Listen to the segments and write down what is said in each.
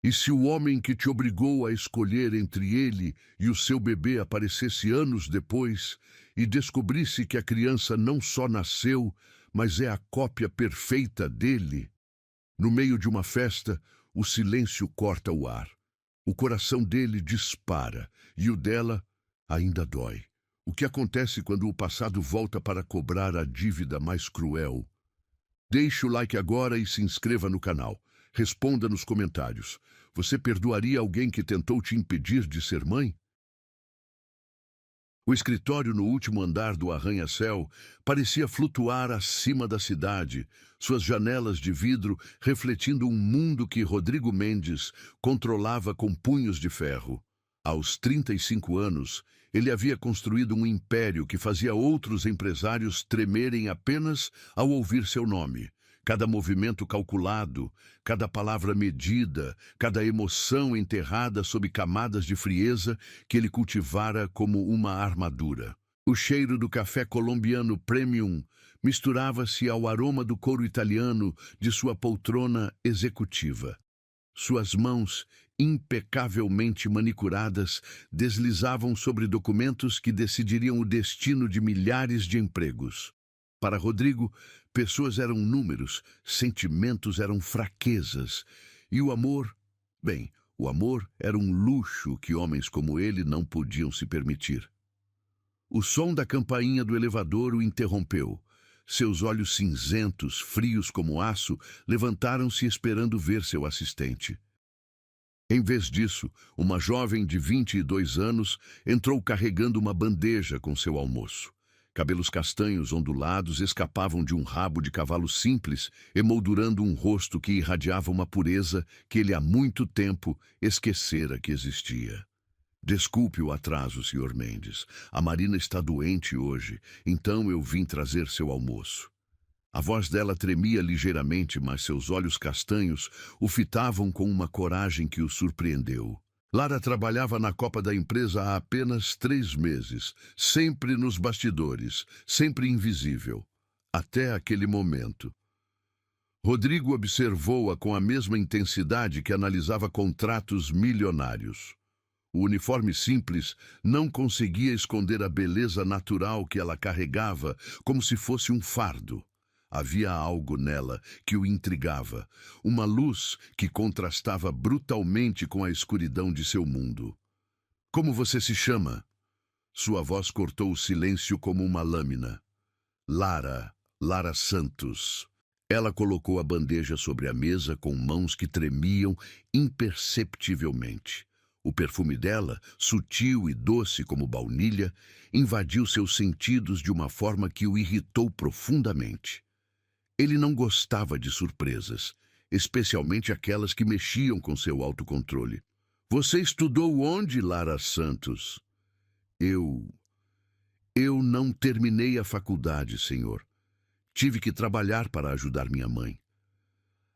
E se o homem que te obrigou a escolher entre ele e o seu bebê aparecesse anos depois e descobrisse que a criança não só nasceu, mas é a cópia perfeita dele? No meio de uma festa, o silêncio corta o ar. O coração dele dispara e o dela ainda dói. O que acontece quando o passado volta para cobrar a dívida mais cruel? Deixe o like agora e se inscreva no canal. Responda nos comentários. Você perdoaria alguém que tentou te impedir de ser mãe? O escritório no último andar do arranha-céu parecia flutuar acima da cidade, suas janelas de vidro refletindo um mundo que Rodrigo Mendes controlava com punhos de ferro. Aos 35 anos, ele havia construído um império que fazia outros empresários tremerem apenas ao ouvir seu nome. Cada movimento calculado, cada palavra medida, cada emoção enterrada sob camadas de frieza que ele cultivara como uma armadura. O cheiro do café colombiano premium misturava-se ao aroma do couro italiano de sua poltrona executiva. Suas mãos, impecavelmente manicuradas, deslizavam sobre documentos que decidiriam o destino de milhares de empregos. Para Rodrigo, pessoas eram números, sentimentos eram fraquezas. E o amor, bem, o amor era um luxo que homens como ele não podiam se permitir. O som da campainha do elevador o interrompeu. Seus olhos cinzentos, frios como aço, levantaram-se esperando ver seu assistente. Em vez disso, uma jovem de 22 anos entrou carregando uma bandeja com seu almoço. Cabelos castanhos ondulados escapavam de um rabo de cavalo simples, emoldurando um rosto que irradiava uma pureza que ele há muito tempo esquecera que existia. Desculpe o atraso, Sr. Mendes. A Marina está doente hoje, então eu vim trazer seu almoço. A voz dela tremia ligeiramente, mas seus olhos castanhos o fitavam com uma coragem que o surpreendeu. Lara trabalhava na copa da empresa há apenas 3 meses, sempre nos bastidores, sempre invisível. Até aquele momento. Rodrigo observou-a com a mesma intensidade que analisava contratos milionários. O uniforme simples não conseguia esconder a beleza natural que ela carregava, como se fosse um fardo. Havia algo nela que o intrigava, uma luz que contrastava brutalmente com a escuridão de seu mundo. Como você se chama? Sua voz cortou o silêncio como uma lâmina. Lara Santos. Ela colocou a bandeja sobre a mesa com mãos que tremiam imperceptivelmente. O perfume dela, sutil e doce como baunilha, invadiu seus sentidos de uma forma que o irritou profundamente. Ele não gostava de surpresas, especialmente aquelas que mexiam com seu autocontrole. Você estudou onde, Lara Santos? Eu não terminei a faculdade, senhor. Tive que trabalhar para ajudar minha mãe.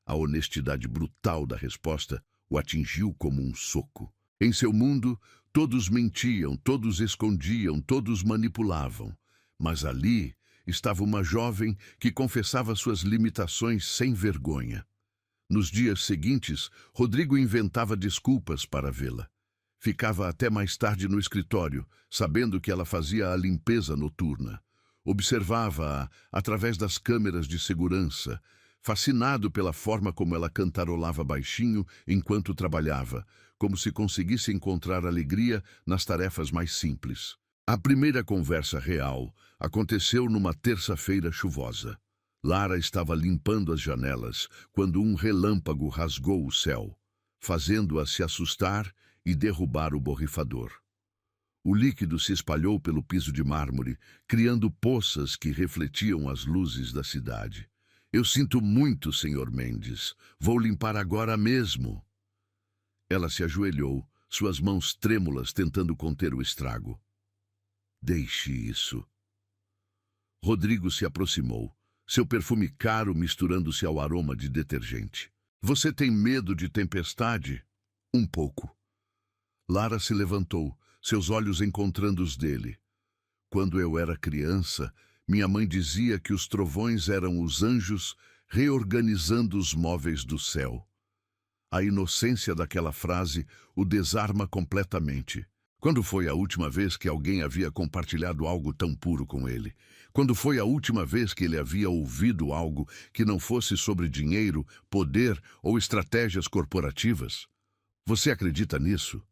A honestidade brutal da resposta o atingiu como um soco. Em seu mundo, todos mentiam, todos escondiam, todos manipulavam. Mas ali estava uma jovem que confessava suas limitações sem vergonha. Nos dias seguintes, Rodrigo inventava desculpas para vê-la. Ficava até mais tarde no escritório, sabendo que ela fazia a limpeza noturna. Observava-a através das câmeras de segurança, fascinado pela forma como ela cantarolava baixinho enquanto trabalhava, como se conseguisse encontrar alegria nas tarefas mais simples. A primeira conversa real aconteceu numa terça-feira chuvosa. Lara estava limpando as janelas quando um relâmpago rasgou o céu, fazendo-a se assustar e derrubar o borrifador. O líquido se espalhou pelo piso de mármore, criando poças que refletiam as luzes da cidade. Eu sinto muito, Sr. Mendes. Vou limpar agora mesmo. Ela se ajoelhou, suas mãos trêmulas tentando conter o estrago. Deixe isso. Rodrigo se aproximou, seu perfume caro misturando-se ao aroma de detergente. Você tem medo de tempestade? Um pouco. Lara se levantou, seus olhos encontrando os dele. Quando eu era criança, minha mãe dizia que os trovões eram os anjos reorganizando os móveis do céu. A inocência daquela frase o desarma completamente. Quando foi a última vez que alguém havia compartilhado algo tão puro com ele? Quando foi a última vez que ele havia ouvido algo que não fosse sobre dinheiro, poder ou estratégias corporativas? Você acredita nisso?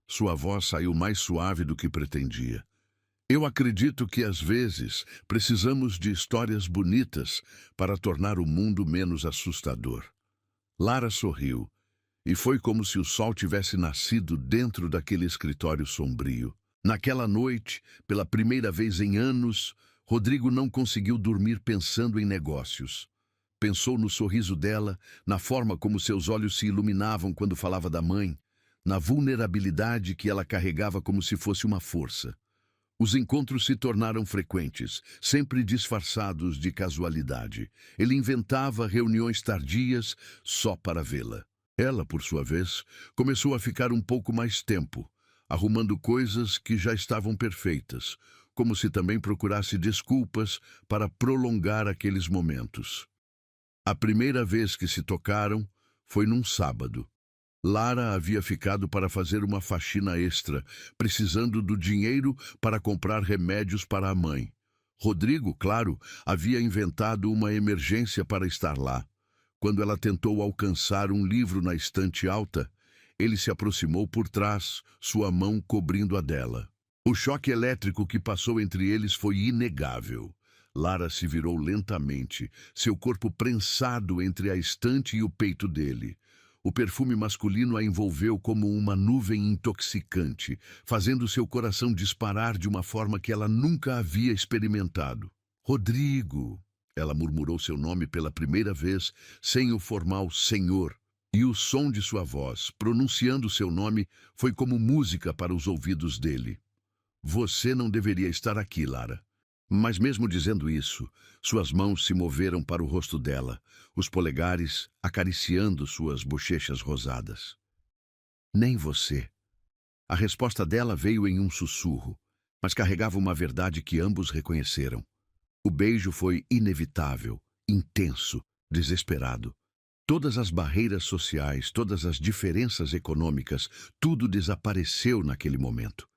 Sua voz saiu mais suave do que pretendia. Eu acredito que às vezes precisamos de histórias bonitas para tornar o mundo menos assustador. Lara sorriu, e foi como se o sol tivesse nascido dentro daquele escritório sombrio. Naquela noite, pela primeira vez em anos, Rodrigo não conseguiu dormir pensando em negócios. Pensou no sorriso dela, na forma como seus olhos se iluminavam quando falava da mãe, na vulnerabilidade que ela carregava como se fosse uma força. Os encontros se tornaram frequentes, sempre disfarçados de casualidade. Ele inventava reuniões tardias só para vê-la. Ela, por sua vez, começou a ficar um pouco mais tempo, arrumando coisas que já estavam perfeitas, como se também procurasse desculpas para prolongar aqueles momentos. A primeira vez que se tocaram foi num sábado. Lara havia ficado para fazer uma faxina extra, precisando do dinheiro para comprar remédios para a mãe. Rodrigo, claro, havia inventado uma emergência para estar lá. Quando ela tentou alcançar um livro na estante alta, ele se aproximou por trás, sua mão cobrindo a dela. O choque elétrico que passou entre eles foi inegável. Lara se virou lentamente, seu corpo prensado entre a estante e o peito dele. O perfume masculino a envolveu como uma nuvem intoxicante, fazendo seu coração disparar de uma forma que ela nunca havia experimentado. Rodrigo! Ela murmurou seu nome pela primeira vez, sem o formal senhor, e o som de sua voz, pronunciando seu nome, foi como música para os ouvidos dele. Você não deveria estar aqui, Lara. Mas mesmo dizendo isso, suas mãos se moveram para o rosto dela, os polegares acariciando suas bochechas rosadas. Nem você. A resposta dela veio em um sussurro, mas carregava uma verdade que ambos reconheceram. O beijo foi inevitável, intenso, desesperado. Todas as barreiras sociais, todas as diferenças econômicas, tudo desapareceu naquele momento.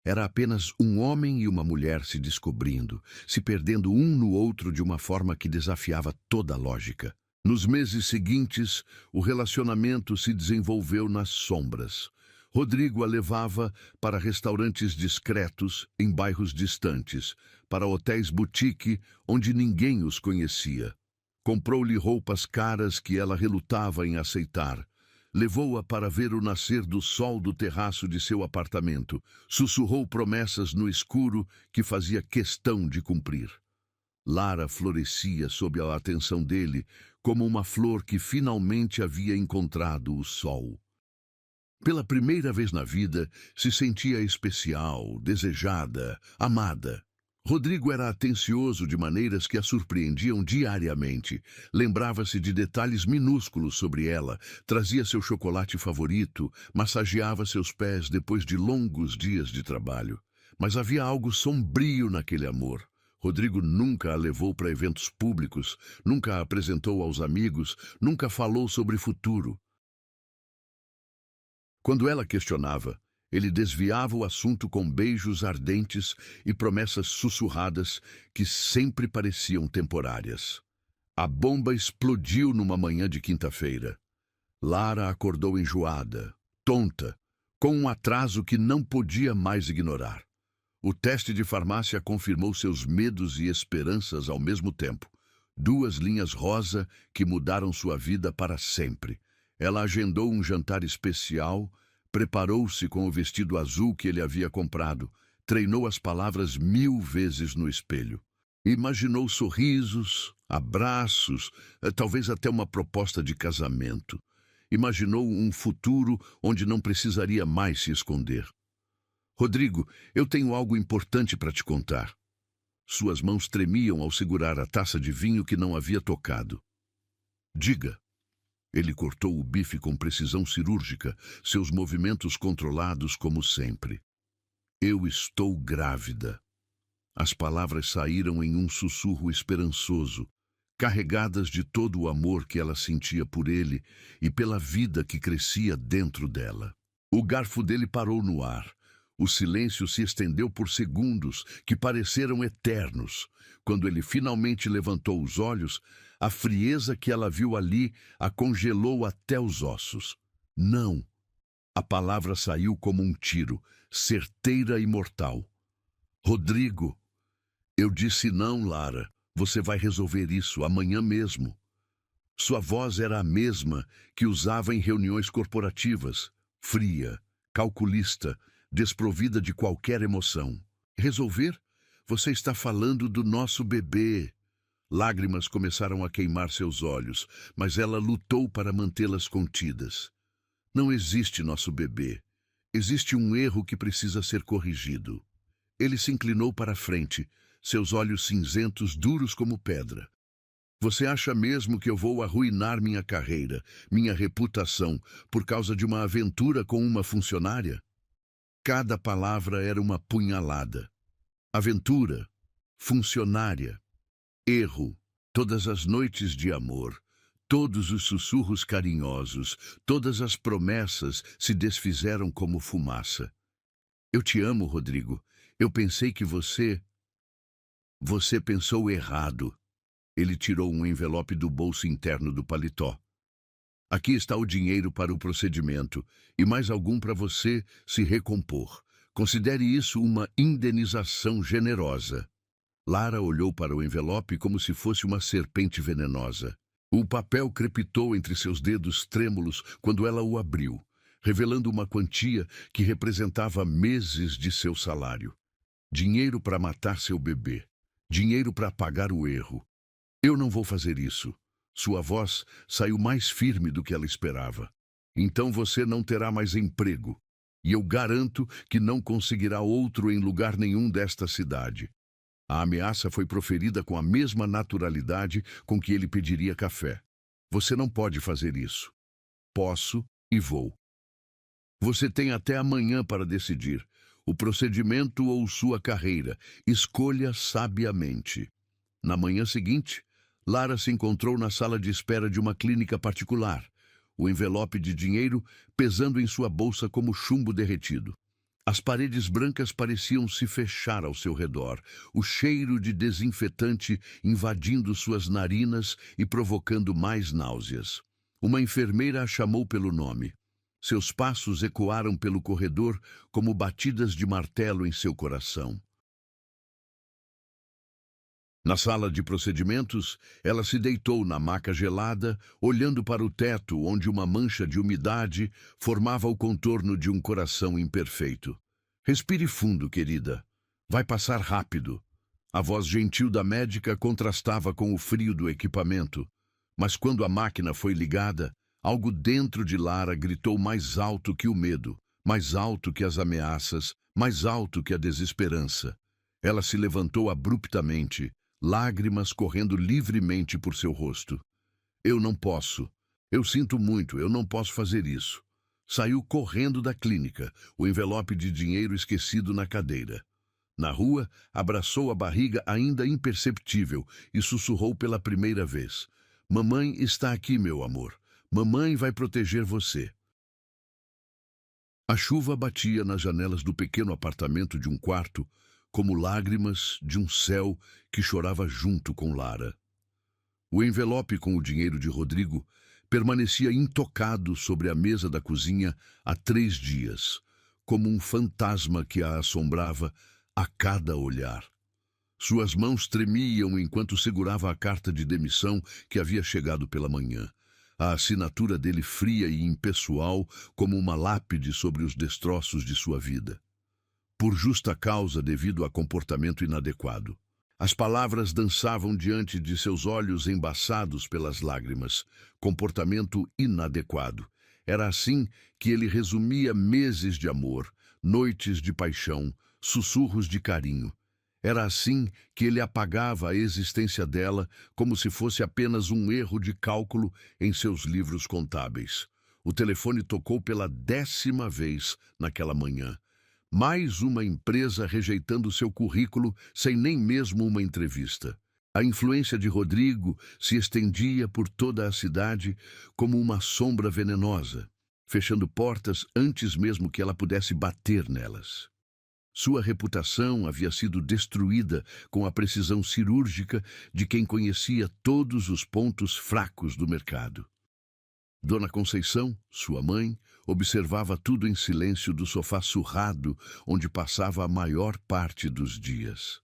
Era apenas um homem e uma mulher se descobrindo, se perdendo um no outro de uma forma que desafiava toda a lógica. Nos meses seguintes, o relacionamento se desenvolveu nas sombras. Rodrigo a levava para restaurantes discretos em bairros distantes, para hotéis boutique onde ninguém os conhecia. Comprou-lhe roupas caras que ela relutava em aceitar. Levou-a para ver o nascer do sol do terraço de seu apartamento. Sussurrou promessas no escuro que fazia questão de cumprir. Lara florescia sob a atenção dele, como uma flor que finalmente havia encontrado o sol. Pela primeira vez na vida, se sentia especial, desejada, amada. Rodrigo era atencioso de maneiras que a surpreendiam diariamente. Lembrava-se de detalhes minúsculos sobre ela, trazia seu chocolate favorito, massageava seus pés depois de longos dias de trabalho. Mas havia algo sombrio naquele amor. Rodrigo nunca a levou para eventos públicos, nunca a apresentou aos amigos, nunca falou sobre futuro. Quando ela questionava, ele desviava o assunto com beijos ardentes e promessas sussurradas que sempre pareciam temporárias. A bomba explodiu numa manhã de quinta-feira. Lara acordou enjoada, tonta, com um atraso que não podia mais ignorar. O teste de farmácia confirmou seus medos e esperanças ao mesmo tempo. 2 linhas rosa que mudaram sua vida para sempre. Ela agendou um jantar especial, preparou-se com o vestido azul que ele havia comprado, treinou as palavras 1000 vezes no espelho. Imaginou sorrisos, abraços, talvez até uma proposta de casamento. Imaginou um futuro onde não precisaria mais se esconder. Rodrigo, eu tenho algo importante para te contar. Suas mãos tremiam ao segurar a taça de vinho que não havia tocado. Diga. Ele cortou o bife com precisão cirúrgica, seus movimentos controlados como sempre. Eu estou grávida. As palavras saíram em um sussurro esperançoso, carregadas de todo o amor que ela sentia por ele e pela vida que crescia dentro dela. O garfo dele parou no ar. O silêncio se estendeu por segundos que pareceram eternos. Quando ele finalmente levantou os olhos, a frieza que ela viu ali a congelou até os ossos. Não. A palavra saiu como um tiro, certeira e mortal. Rodrigo. Eu disse não, Lara. Você vai resolver isso amanhã mesmo. Sua voz era a mesma que usava em reuniões corporativas, fria, calculista, desprovida de qualquer emoção. Resolver? Você está falando do nosso bebê. Lágrimas começaram a queimar seus olhos, mas ela lutou para mantê-las contidas. Não existe nosso bebê. Existe um erro que precisa ser corrigido. Ele se inclinou para a frente, seus olhos cinzentos duros como pedra. Você acha mesmo que eu vou arruinar minha carreira, minha reputação, por causa de uma aventura com uma funcionária? Cada palavra era uma punhalada. Aventura, funcionária, erro, todas as noites de amor, todos os sussurros carinhosos, todas as promessas se desfizeram como fumaça. Eu te amo, Rodrigo. Eu pensei que você pensou errado. Ele tirou um envelope do bolso interno do paletó. Aqui está o dinheiro para o procedimento e mais algum para você se recompor. Considere isso uma indenização generosa. Lara olhou para o envelope como se fosse uma serpente venenosa. O papel crepitou entre seus dedos trêmulos quando ela o abriu, revelando uma quantia que representava meses de seu salário. Dinheiro para matar seu bebê. Dinheiro para pagar o erro. Eu não vou fazer isso. Sua voz saiu mais firme do que ela esperava. Então você não terá mais emprego. E eu garanto que não conseguirá outro em lugar nenhum desta cidade. A ameaça foi proferida com a mesma naturalidade com que ele pediria café. Você não pode fazer isso. Posso e vou. Você tem até amanhã para decidir. O procedimento ou sua carreira. Escolha sabiamente. Na manhã seguinte, Lara se encontrou na sala de espera de uma clínica particular, o envelope de dinheiro pesando em sua bolsa como chumbo derretido. As paredes brancas pareciam se fechar ao seu redor, o cheiro de desinfetante invadindo suas narinas e provocando mais náuseas. Uma enfermeira a chamou pelo nome. Seus passos ecoaram pelo corredor como batidas de martelo em seu coração. Na sala de procedimentos, ela se deitou na maca gelada, olhando para o teto onde uma mancha de umidade formava o contorno de um coração imperfeito. Respire fundo, querida. Vai passar rápido. A voz gentil da médica contrastava com o frio do equipamento. Mas quando a máquina foi ligada, algo dentro de Lara gritou mais alto que o medo, mais alto que as ameaças, mais alto que a desesperança. Ela se levantou abruptamente, lágrimas correndo livremente por seu rosto. Eu não posso. Eu sinto muito, eu não posso fazer isso. Saiu correndo da clínica, o envelope de dinheiro esquecido na cadeira. Na rua, abraçou a barriga ainda imperceptível e sussurrou pela primeira vez. Mamãe está aqui, meu amor. Mamãe vai proteger você. A chuva batia nas janelas do pequeno apartamento de um quarto, como lágrimas de um céu que chorava junto com Lara. O envelope com o dinheiro de Rodrigo permanecia intocado sobre a mesa da cozinha há 3 dias, como um fantasma que a assombrava a cada olhar. Suas mãos tremiam enquanto segurava a carta de demissão que havia chegado pela manhã. A assinatura dele fria e impessoal como uma lápide sobre os destroços de sua vida. Por justa causa devido a comportamento inadequado. As palavras dançavam diante de seus olhos embaçados pelas lágrimas. Comportamento inadequado. Era assim que ele resumia meses de amor, noites de paixão, sussurros de carinho. Era assim que ele apagava a existência dela como se fosse apenas um erro de cálculo em seus livros contábeis. O telefone tocou pela 10ª vez naquela manhã. Mais uma empresa rejeitando seu currículo sem nem mesmo uma entrevista. A influência de Rodrigo se estendia por toda a cidade como uma sombra venenosa, fechando portas antes mesmo que ela pudesse bater nelas. Sua reputação havia sido destruída com a precisão cirúrgica de quem conhecia todos os pontos fracos do mercado. Dona Conceição, sua mãe, observava tudo em silêncio do sofá surrado onde passava a maior parte dos dias.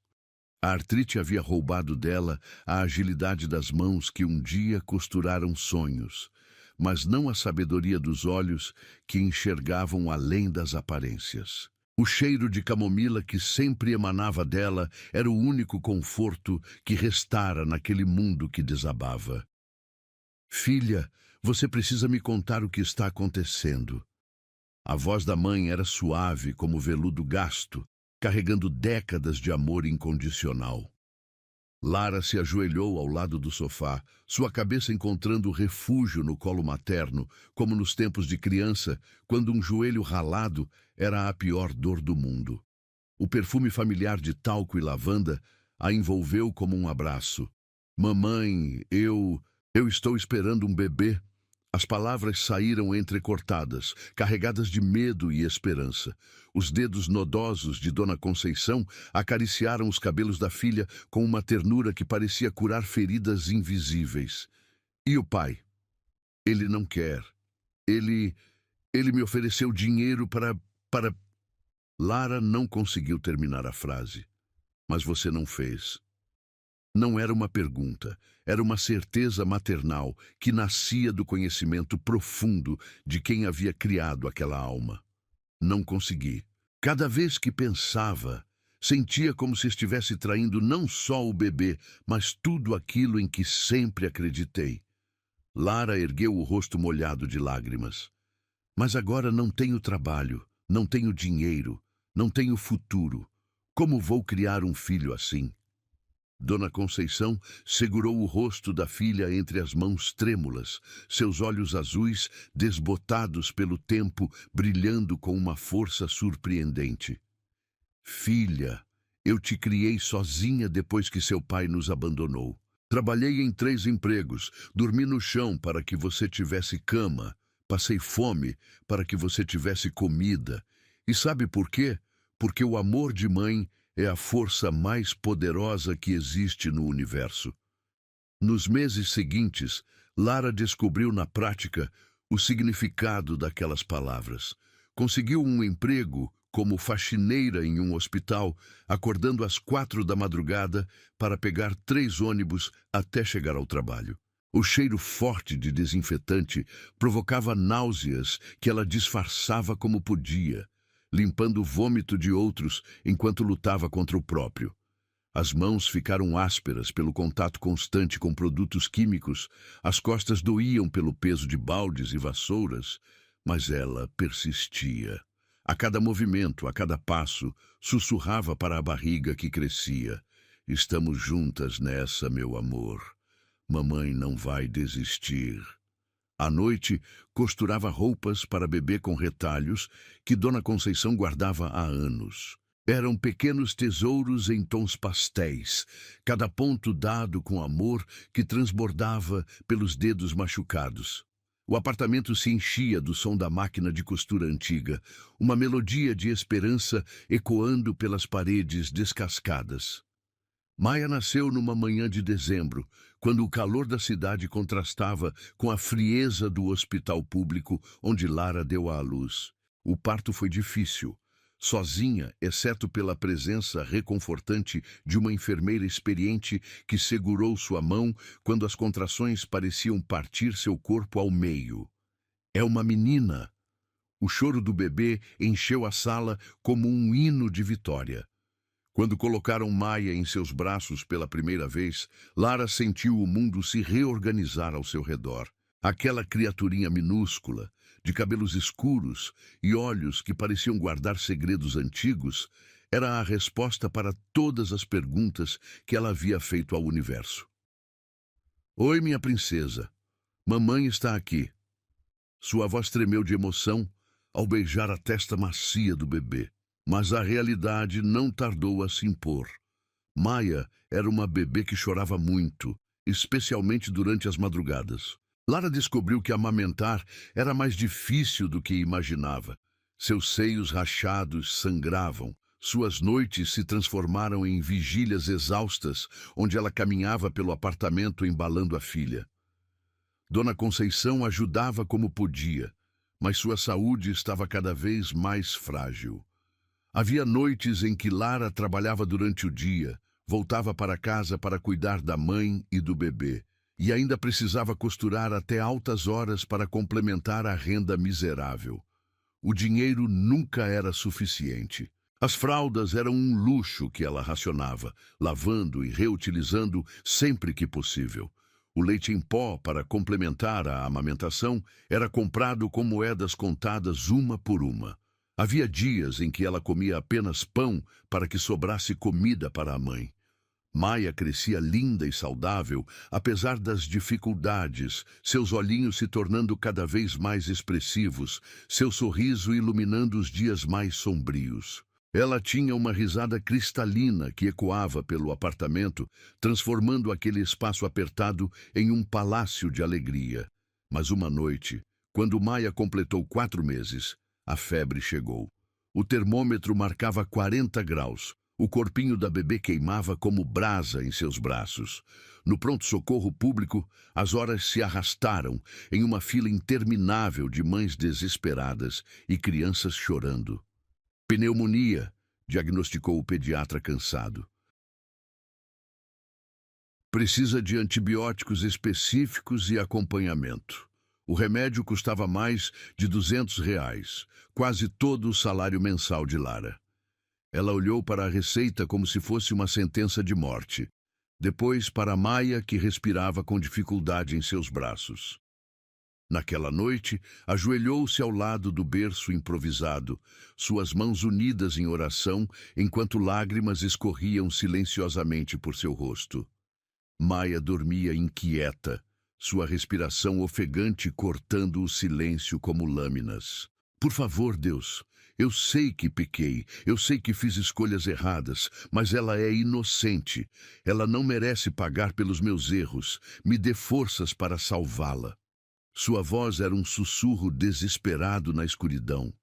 A artrite havia roubado dela a agilidade das mãos que um dia costuraram sonhos, mas não a sabedoria dos olhos que enxergavam além das aparências. O cheiro de camomila que sempre emanava dela era o único conforto que restara naquele mundo que desabava. Filha, você precisa me contar o que está acontecendo. A voz da mãe era suave como veludo gasto, carregando décadas de amor incondicional. Lara se ajoelhou ao lado do sofá, sua cabeça encontrando refúgio no colo materno, como nos tempos de criança, quando um joelho ralado era a pior dor do mundo. O perfume familiar de talco e lavanda a envolveu como um abraço. Mamãe, eu estou esperando um bebê. As palavras saíram entrecortadas, carregadas de medo e esperança. Os dedos nodosos de Dona Conceição acariciaram os cabelos da filha com uma ternura que parecia curar feridas invisíveis. E o pai? Ele não quer. Ele me ofereceu dinheiro para... Lara não conseguiu terminar a frase. Mas você não fez. Não era uma pergunta, era uma certeza maternal que nascia do conhecimento profundo de quem havia criado aquela alma. Não consegui. Cada vez que pensava, sentia como se estivesse traindo não só o bebê, mas tudo aquilo em que sempre acreditei. Lara ergueu o rosto molhado de lágrimas. Mas agora não tenho trabalho, não tenho dinheiro, não tenho futuro. Como vou criar um filho assim? Dona Conceição segurou o rosto da filha entre as mãos trêmulas, seus olhos azuis, desbotados pelo tempo, brilhando com uma força surpreendente. Filha, eu te criei sozinha depois que seu pai nos abandonou. Trabalhei em 3 empregos, dormi no chão para que você tivesse cama, passei fome para que você tivesse comida. E sabe por quê? Porque o amor de mãe é a força mais poderosa que existe no universo. Nos meses seguintes, Lara descobriu na prática o significado daquelas palavras. Conseguiu um emprego como faxineira em um hospital, acordando às 4 da madrugada para pegar 3 ônibus até chegar ao trabalho. O cheiro forte de desinfetante provocava náuseas que ela disfarçava como podia, limpando o vômito de outros enquanto lutava contra o próprio. As mãos ficaram ásperas pelo contato constante com produtos químicos, as costas doíam pelo peso de baldes e vassouras, mas ela persistia. A cada movimento, a cada passo, sussurrava para a barriga que crescia: "Estamos juntas nessa, meu amor. Mamãe não vai desistir." À noite, costurava roupas para bebê com retalhos que Dona Conceição guardava há anos. Eram pequenos tesouros em tons pastéis, cada ponto dado com amor que transbordava pelos dedos machucados. O apartamento se enchia do som da máquina de costura antiga, uma melodia de esperança ecoando pelas paredes descascadas. Maia nasceu numa manhã de dezembro, quando o calor da cidade contrastava com a frieza do hospital público onde Lara deu à luz. O parto foi difícil, sozinha, exceto pela presença reconfortante de uma enfermeira experiente que segurou sua mão quando as contrações pareciam partir seu corpo ao meio. "É uma menina!" O choro do bebê encheu a sala como um hino de vitória. Quando colocaram Maia em seus braços pela primeira vez, Lara sentiu o mundo se reorganizar ao seu redor. Aquela criaturinha minúscula, de cabelos escuros e olhos que pareciam guardar segredos antigos, era a resposta para todas as perguntas que ela havia feito ao universo. "Oi, minha princesa. Mamãe está aqui." Sua voz tremeu de emoção ao beijar a testa macia do bebê. Mas a realidade não tardou a se impor. Maia era uma bebê que chorava muito, especialmente durante as madrugadas. Lara descobriu que amamentar era mais difícil do que imaginava. Seus seios rachados sangravam. Suas noites se transformaram em vigílias exaustas, onde ela caminhava pelo apartamento embalando a filha. Dona Conceição ajudava como podia, mas sua saúde estava cada vez mais frágil. Havia noites em que Lara trabalhava durante o dia, voltava para casa para cuidar da mãe e do bebê, e ainda precisava costurar até altas horas para complementar a renda miserável. O dinheiro nunca era suficiente. As fraldas eram um luxo que ela racionava, lavando e reutilizando sempre que possível. O leite em pó, para complementar a amamentação, era comprado com moedas contadas uma por uma. Havia dias em que ela comia apenas pão para que sobrasse comida para a mãe. Maia crescia linda e saudável, apesar das dificuldades, seus olhinhos se tornando cada vez mais expressivos, seu sorriso iluminando os dias mais sombrios. Ela tinha uma risada cristalina que ecoava pelo apartamento, transformando aquele espaço apertado em um palácio de alegria. Mas uma noite, quando Maia completou 4 meses, a febre chegou. O termômetro marcava 40 graus. O corpinho da bebê queimava como brasa em seus braços. No pronto-socorro público, as horas se arrastaram em uma fila interminável de mães desesperadas e crianças chorando. Pneumonia, diagnosticou o pediatra cansado. Precisa de antibióticos específicos e acompanhamento. O remédio custava mais de R$ 200, quase todo o salário mensal de Lara. Ela olhou para a receita como se fosse uma sentença de morte. Depois para Maia, que respirava com dificuldade em seus braços. Naquela noite, ajoelhou-se ao lado do berço improvisado, suas mãos unidas em oração, enquanto lágrimas escorriam silenciosamente por seu rosto. Maia dormia inquieta, sua respiração ofegante cortando o silêncio como lâminas. Por favor, Deus, eu sei que pequei, eu sei que fiz escolhas erradas, mas ela é inocente. Ela não merece pagar pelos meus erros. Me dê forças para salvá-la. Sua voz era um sussurro desesperado na escuridão.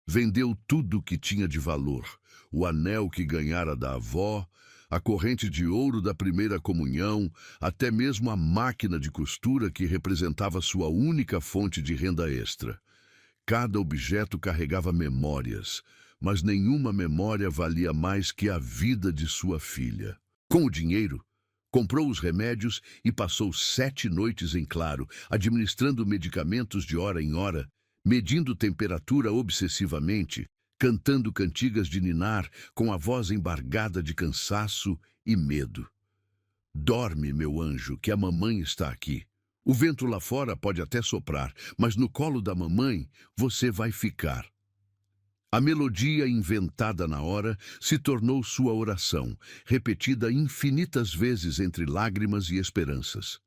Vendeu tudo o que tinha de valor, o anel que ganhara da avó, a corrente de ouro da primeira comunhão, até mesmo a máquina de costura que representava sua única fonte de renda extra. Cada objeto carregava memórias, mas nenhuma memória valia mais que a vida de sua filha. Com o dinheiro, comprou os remédios e passou 7 noites em claro, administrando medicamentos de hora em hora, medindo temperatura obsessivamente, cantando cantigas de ninar com a voz embargada de cansaço e medo. Dorme, meu anjo, que a mamãe está aqui. O vento lá fora pode até soprar, mas no colo da mamãe você vai ficar. A melodia inventada na hora se tornou sua oração, repetida infinitas vezes entre lágrimas e esperanças.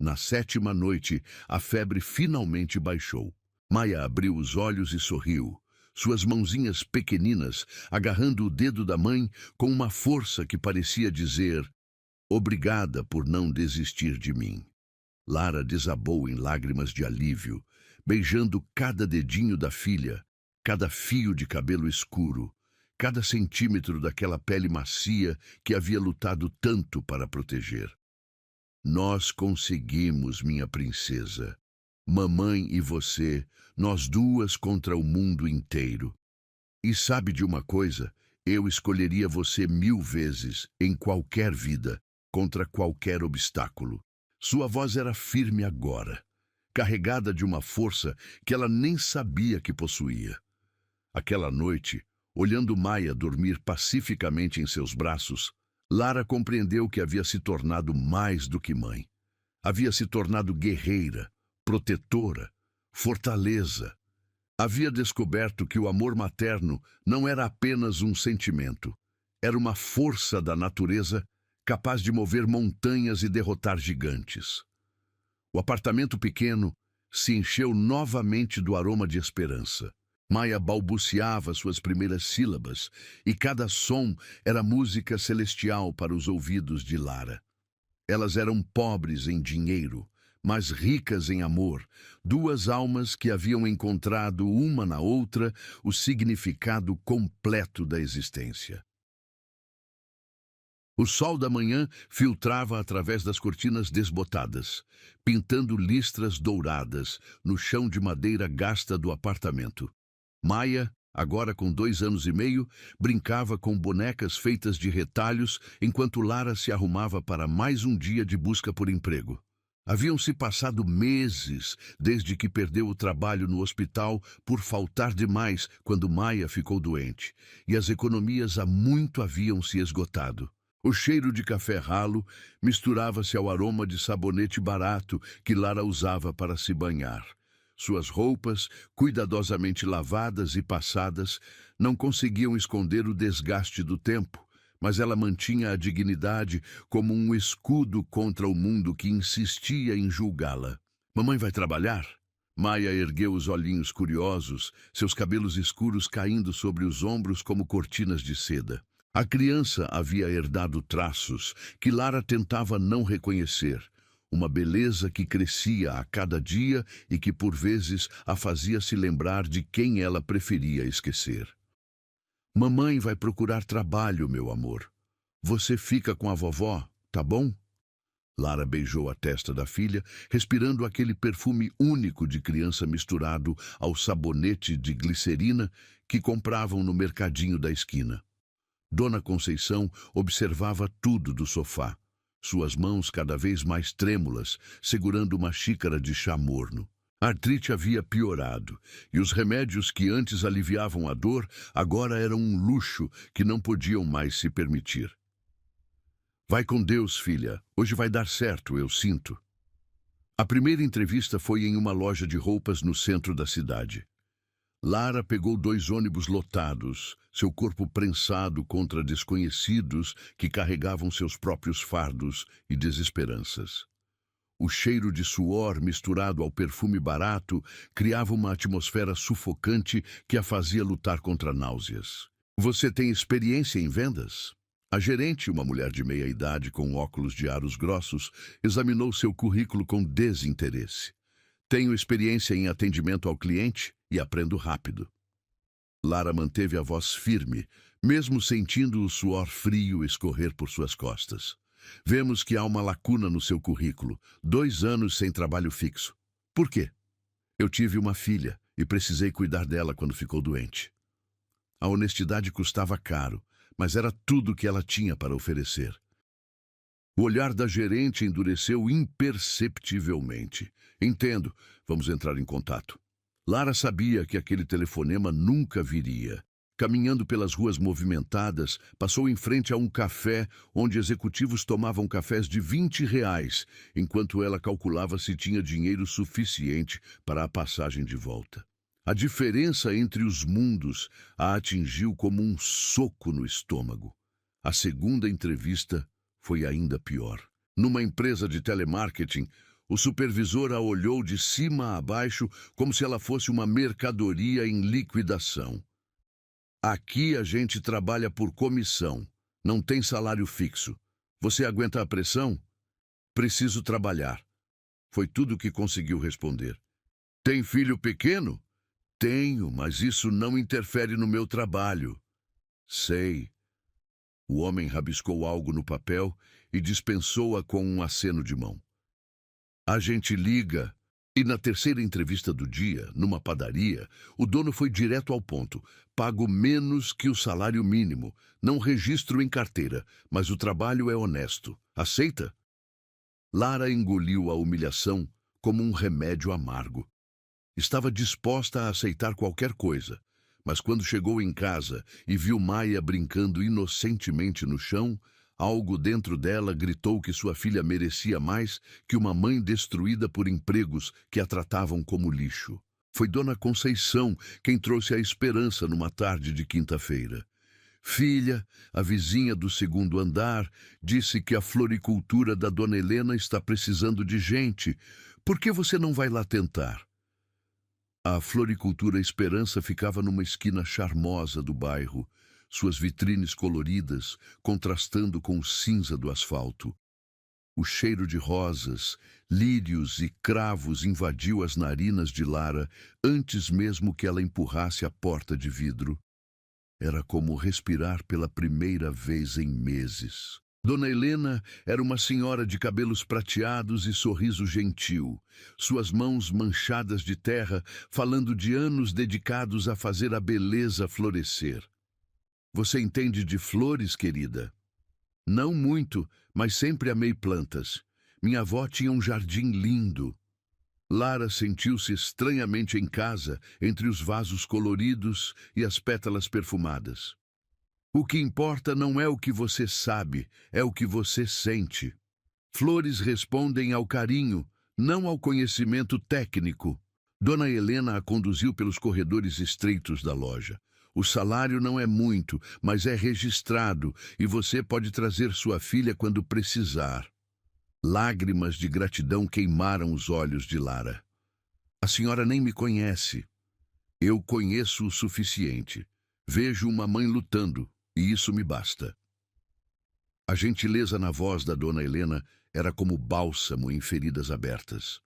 Na 7ª noite, a febre finalmente baixou. Maia abriu os olhos e sorriu, suas mãozinhas pequeninas agarrando o dedo da mãe com uma força que parecia dizer: obrigada por não desistir de mim. Lara desabou em lágrimas de alívio, beijando cada dedinho da filha, cada fio de cabelo escuro, cada centímetro daquela pele macia que havia lutado tanto para proteger. Nós conseguimos, minha princesa. Mamãe e você, nós duas contra o mundo inteiro. E sabe de uma coisa? Eu escolheria você 1000 vezes, em qualquer vida, contra qualquer obstáculo. Sua voz era firme agora, carregada de uma força que ela nem sabia que possuía. Aquela noite, olhando Maia dormir pacificamente em seus braços, Lara compreendeu que havia se tornado mais do que mãe. Havia se tornado guerreira, protetora, fortaleza. Havia descoberto que o amor materno não era apenas um sentimento. Era uma força da natureza capaz de mover montanhas e derrotar gigantes. O apartamento pequeno se encheu novamente do aroma de esperança. Maia balbuciava suas primeiras sílabas, e cada som era música celestial para os ouvidos de Lara. Elas eram pobres em dinheiro, mas ricas em amor, duas almas que haviam encontrado uma na outra o significado completo da existência. O sol da manhã filtrava através das cortinas desbotadas, pintando listras douradas no chão de madeira gasta do apartamento. Maia, agora com 2 anos e meio, brincava com bonecas feitas de retalhos enquanto Lara se arrumava para mais um dia de busca por emprego. Haviam-se passado meses desde que perdeu o trabalho no hospital por faltar demais quando Maia ficou doente, e as economias há muito haviam se esgotado. O cheiro de café ralo misturava-se ao aroma de sabonete barato que Lara usava para se banhar. Suas roupas, cuidadosamente lavadas e passadas, não conseguiam esconder o desgaste do tempo, mas ela mantinha a dignidade como um escudo contra o mundo que insistia em julgá-la. Mamãe vai trabalhar? Maia ergueu os olhinhos curiosos, seus cabelos escuros caindo sobre os ombros como cortinas de seda. A criança havia herdado traços que Lara tentava não reconhecer. Uma beleza que crescia a cada dia e que, por vezes, a fazia se lembrar de quem ela preferia esquecer. Mamãe vai procurar trabalho, meu amor. Você fica com a vovó, tá bom? Lara beijou a testa da filha, respirando aquele perfume único de criança misturado ao sabonete de glicerina que compravam no mercadinho da esquina. Dona Conceição observava tudo do sofá, suas mãos cada vez mais trêmulas, segurando uma xícara de chá morno. A artrite havia piorado, e os remédios que antes aliviavam a dor agora eram um luxo que não podiam mais se permitir. Vai com Deus, filha. Hoje vai dar certo, eu sinto. A primeira entrevista foi em uma loja de roupas no centro da cidade. Lara pegou 2 ônibus lotados, seu corpo prensado contra desconhecidos que carregavam seus próprios fardos e desesperanças. O cheiro de suor misturado ao perfume barato criava uma atmosfera sufocante que a fazia lutar contra náuseas. Você tem experiência em vendas? A gerente, uma mulher de meia idade com óculos de aros grossos, examinou seu currículo com desinteresse. Tenho experiência em atendimento ao cliente e aprendo rápido. Lara manteve a voz firme, mesmo sentindo o suor frio escorrer por suas costas. Vemos que há uma lacuna no seu currículo. 2 anos sem trabalho fixo. Por quê? Eu tive uma filha e precisei cuidar dela quando ficou doente. A honestidade custava caro, mas era tudo que ela tinha para oferecer. O olhar da gerente endureceu imperceptivelmente. Entendo, vamos entrar em contato. Lara sabia que aquele telefonema nunca viria. Caminhando pelas ruas movimentadas, passou em frente a um café onde executivos tomavam cafés de R$ 20, enquanto ela calculava se tinha dinheiro suficiente para a passagem de volta. A diferença entre os mundos a atingiu como um soco no estômago. A segunda entrevista foi ainda pior. Numa empresa de telemarketing, o supervisor a olhou de cima a baixo como se ela fosse uma mercadoria em liquidação. Aqui a gente trabalha por comissão, não tem salário fixo. Você aguenta a pressão? Preciso trabalhar. Foi tudo o que conseguiu responder. Tem filho pequeno? Tenho, mas isso não interfere no meu trabalho. Sei. O homem rabiscou algo no papel e dispensou-a com um aceno de mão. A gente liga. E na terceira entrevista do dia, numa padaria, o dono foi direto ao ponto. Pago menos que o salário mínimo. Não registro em carteira, mas o trabalho é honesto. Aceita? Lara engoliu a humilhação como um remédio amargo. Estava disposta a aceitar qualquer coisa, mas quando chegou em casa e viu Maia brincando inocentemente no chão, algo dentro dela gritou que sua filha merecia mais que uma mãe destruída por empregos que a tratavam como lixo. Foi Dona Conceição quem trouxe a esperança numa tarde de quinta-feira. Filha, a vizinha do 2º andar, disse que a floricultura da Dona Helena está precisando de gente. Por que você não vai lá tentar? A floricultura Esperança ficava numa esquina charmosa do bairro, suas vitrines coloridas contrastando com o cinza do asfalto. O cheiro de rosas, lírios e cravos invadiu as narinas de Lara antes mesmo que ela empurrasse a porta de vidro. Era como respirar pela primeira vez em meses. Dona Helena era uma senhora de cabelos prateados e sorriso gentil, suas mãos manchadas de terra, falando de anos dedicados a fazer a beleza florescer. Você entende de flores, querida? Não muito, mas sempre amei plantas. Minha avó tinha um jardim lindo. Lara sentiu-se estranhamente em casa, entre os vasos coloridos e as pétalas perfumadas. O que importa não é o que você sabe, é o que você sente. Flores respondem ao carinho, não ao conhecimento técnico. Dona Helena a conduziu pelos corredores estreitos da loja. O salário não é muito, mas é registrado e você pode trazer sua filha quando precisar. Lágrimas de gratidão queimaram os olhos de Lara. A senhora nem me conhece. Eu conheço o suficiente. Vejo uma mãe lutando, e isso me basta. A gentileza na voz da dona Helena era como bálsamo em feridas abertas.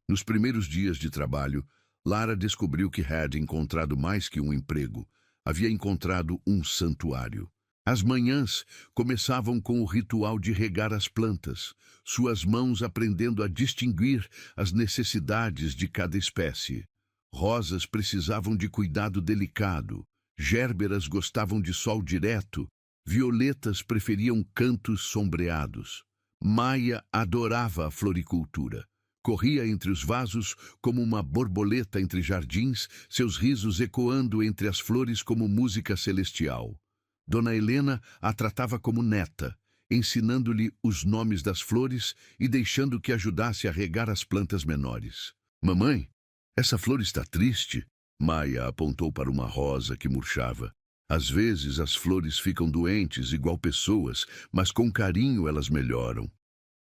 Nos primeiros dias de trabalho, Lara descobriu que had encontrado mais que um emprego. Havia encontrado um santuário. As manhãs começavam com o ritual de regar as plantas, suas mãos aprendendo a distinguir as necessidades de cada espécie. Rosas precisavam de cuidado delicado, gérberas gostavam de sol direto, violetas preferiam cantos sombreados. Maia adorava a floricultura. Corria entre os vasos como uma borboleta entre jardins, seus risos ecoando entre as flores como música celestial. Dona Helena a tratava como neta, ensinando-lhe os nomes das flores e deixando que ajudasse a regar as plantas menores. Mamãe, essa flor está triste? Maia apontou para uma rosa que murchava. Às vezes as flores ficam doentes igual pessoas, mas com carinho elas melhoram.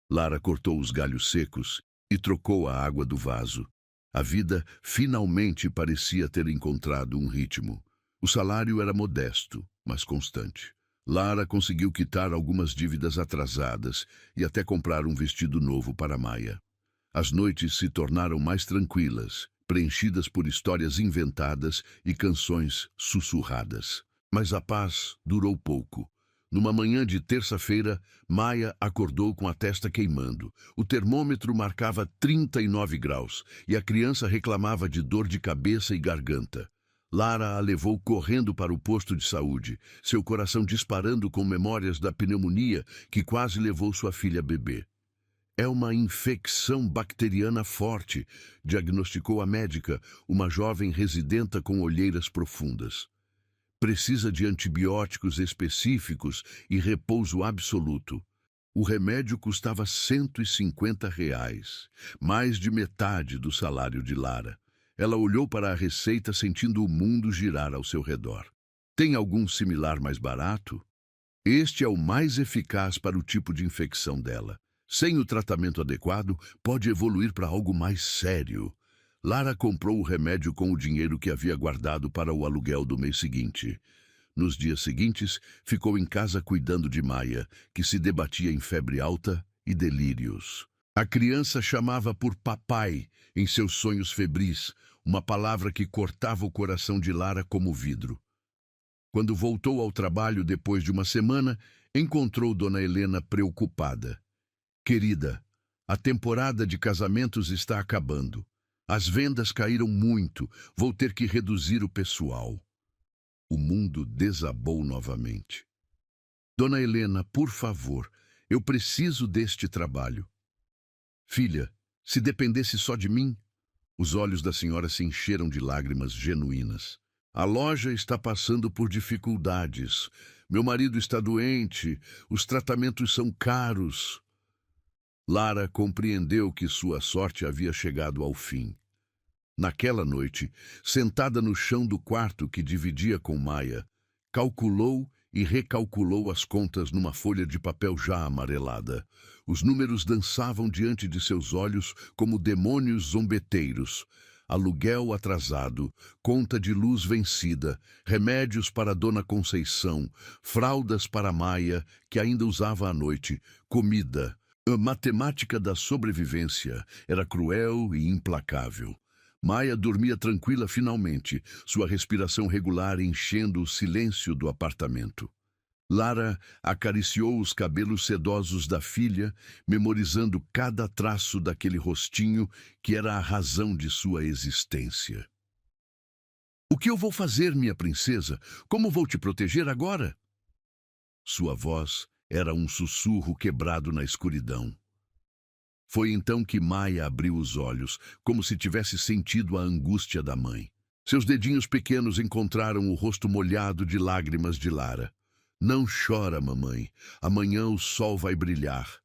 Lara cortou os galhos secos e trocou a água do vaso. A vida finalmente parecia ter encontrado um ritmo. O salário era modesto, mas constante. Lara conseguiu quitar algumas dívidas atrasadas e até comprar um vestido novo para Maia. As noites se tornaram mais tranquilas, preenchidas por histórias inventadas e canções sussurradas. Mas a paz durou pouco. Numa manhã de terça-feira, Maia acordou com a testa queimando. O termômetro marcava 39 graus e a criança reclamava de dor de cabeça e garganta. Lara a levou correndo para o posto de saúde, seu coração disparando com memórias da pneumonia que quase levou sua filha a bebê. É uma infecção bacteriana forte, diagnosticou a médica, uma jovem residenta com olheiras profundas. Precisa de antibióticos específicos e repouso absoluto. O remédio custava R$ 150, mais de metade do salário de Lara. Ela olhou para a receita sentindo o mundo girar ao seu redor. Tem algum similar mais barato? Este é o mais eficaz para o tipo de infecção dela. Sem o tratamento adequado, pode evoluir para algo mais sério. Lara comprou o remédio com o dinheiro que havia guardado para o aluguel do mês seguinte. Nos dias seguintes, ficou em casa cuidando de Maia, que se debatia em febre alta e delírios. A criança chamava por papai em seus sonhos febris, uma palavra que cortava o coração de Lara como vidro. Quando voltou ao trabalho depois de uma semana, encontrou Dona Helena preocupada. Querida, a temporada de casamentos está acabando. As vendas caíram muito, vou ter que reduzir o pessoal. O mundo desabou novamente. Dona Helena, por favor, eu preciso deste trabalho. Filha, se dependesse só de mim... Os olhos da senhora se encheram de lágrimas genuínas. A loja está passando por dificuldades. Meu marido está doente, os tratamentos são caros. Lara compreendeu que sua sorte havia chegado ao fim. Naquela noite, sentada no chão do quarto que dividia com Maia, calculou e recalculou as contas numa folha de papel já amarelada. Os números dançavam diante de seus olhos como demônios zombeteiros. aluguel atrasado, conta de luz vencida, remédios para Dona Conceição, fraldas para Maia, que ainda usava à noite, comida. A matemática da sobrevivência era cruel e implacável. Maia dormia tranquila finalmente, sua respiração regular enchendo o silêncio do apartamento. Lara acariciou os cabelos sedosos da filha, memorizando cada traço daquele rostinho que era a razão de sua existência. "O que eu vou fazer, minha princesa? Como vou te proteger agora?" Sua voz era um sussurro quebrado na escuridão. Foi então que Maia abriu os olhos, como se tivesse sentido a angústia da mãe. Seus dedinhos pequenos encontraram o rosto molhado de lágrimas de Lara. "Não chora, mamãe. Amanhã o sol vai brilhar."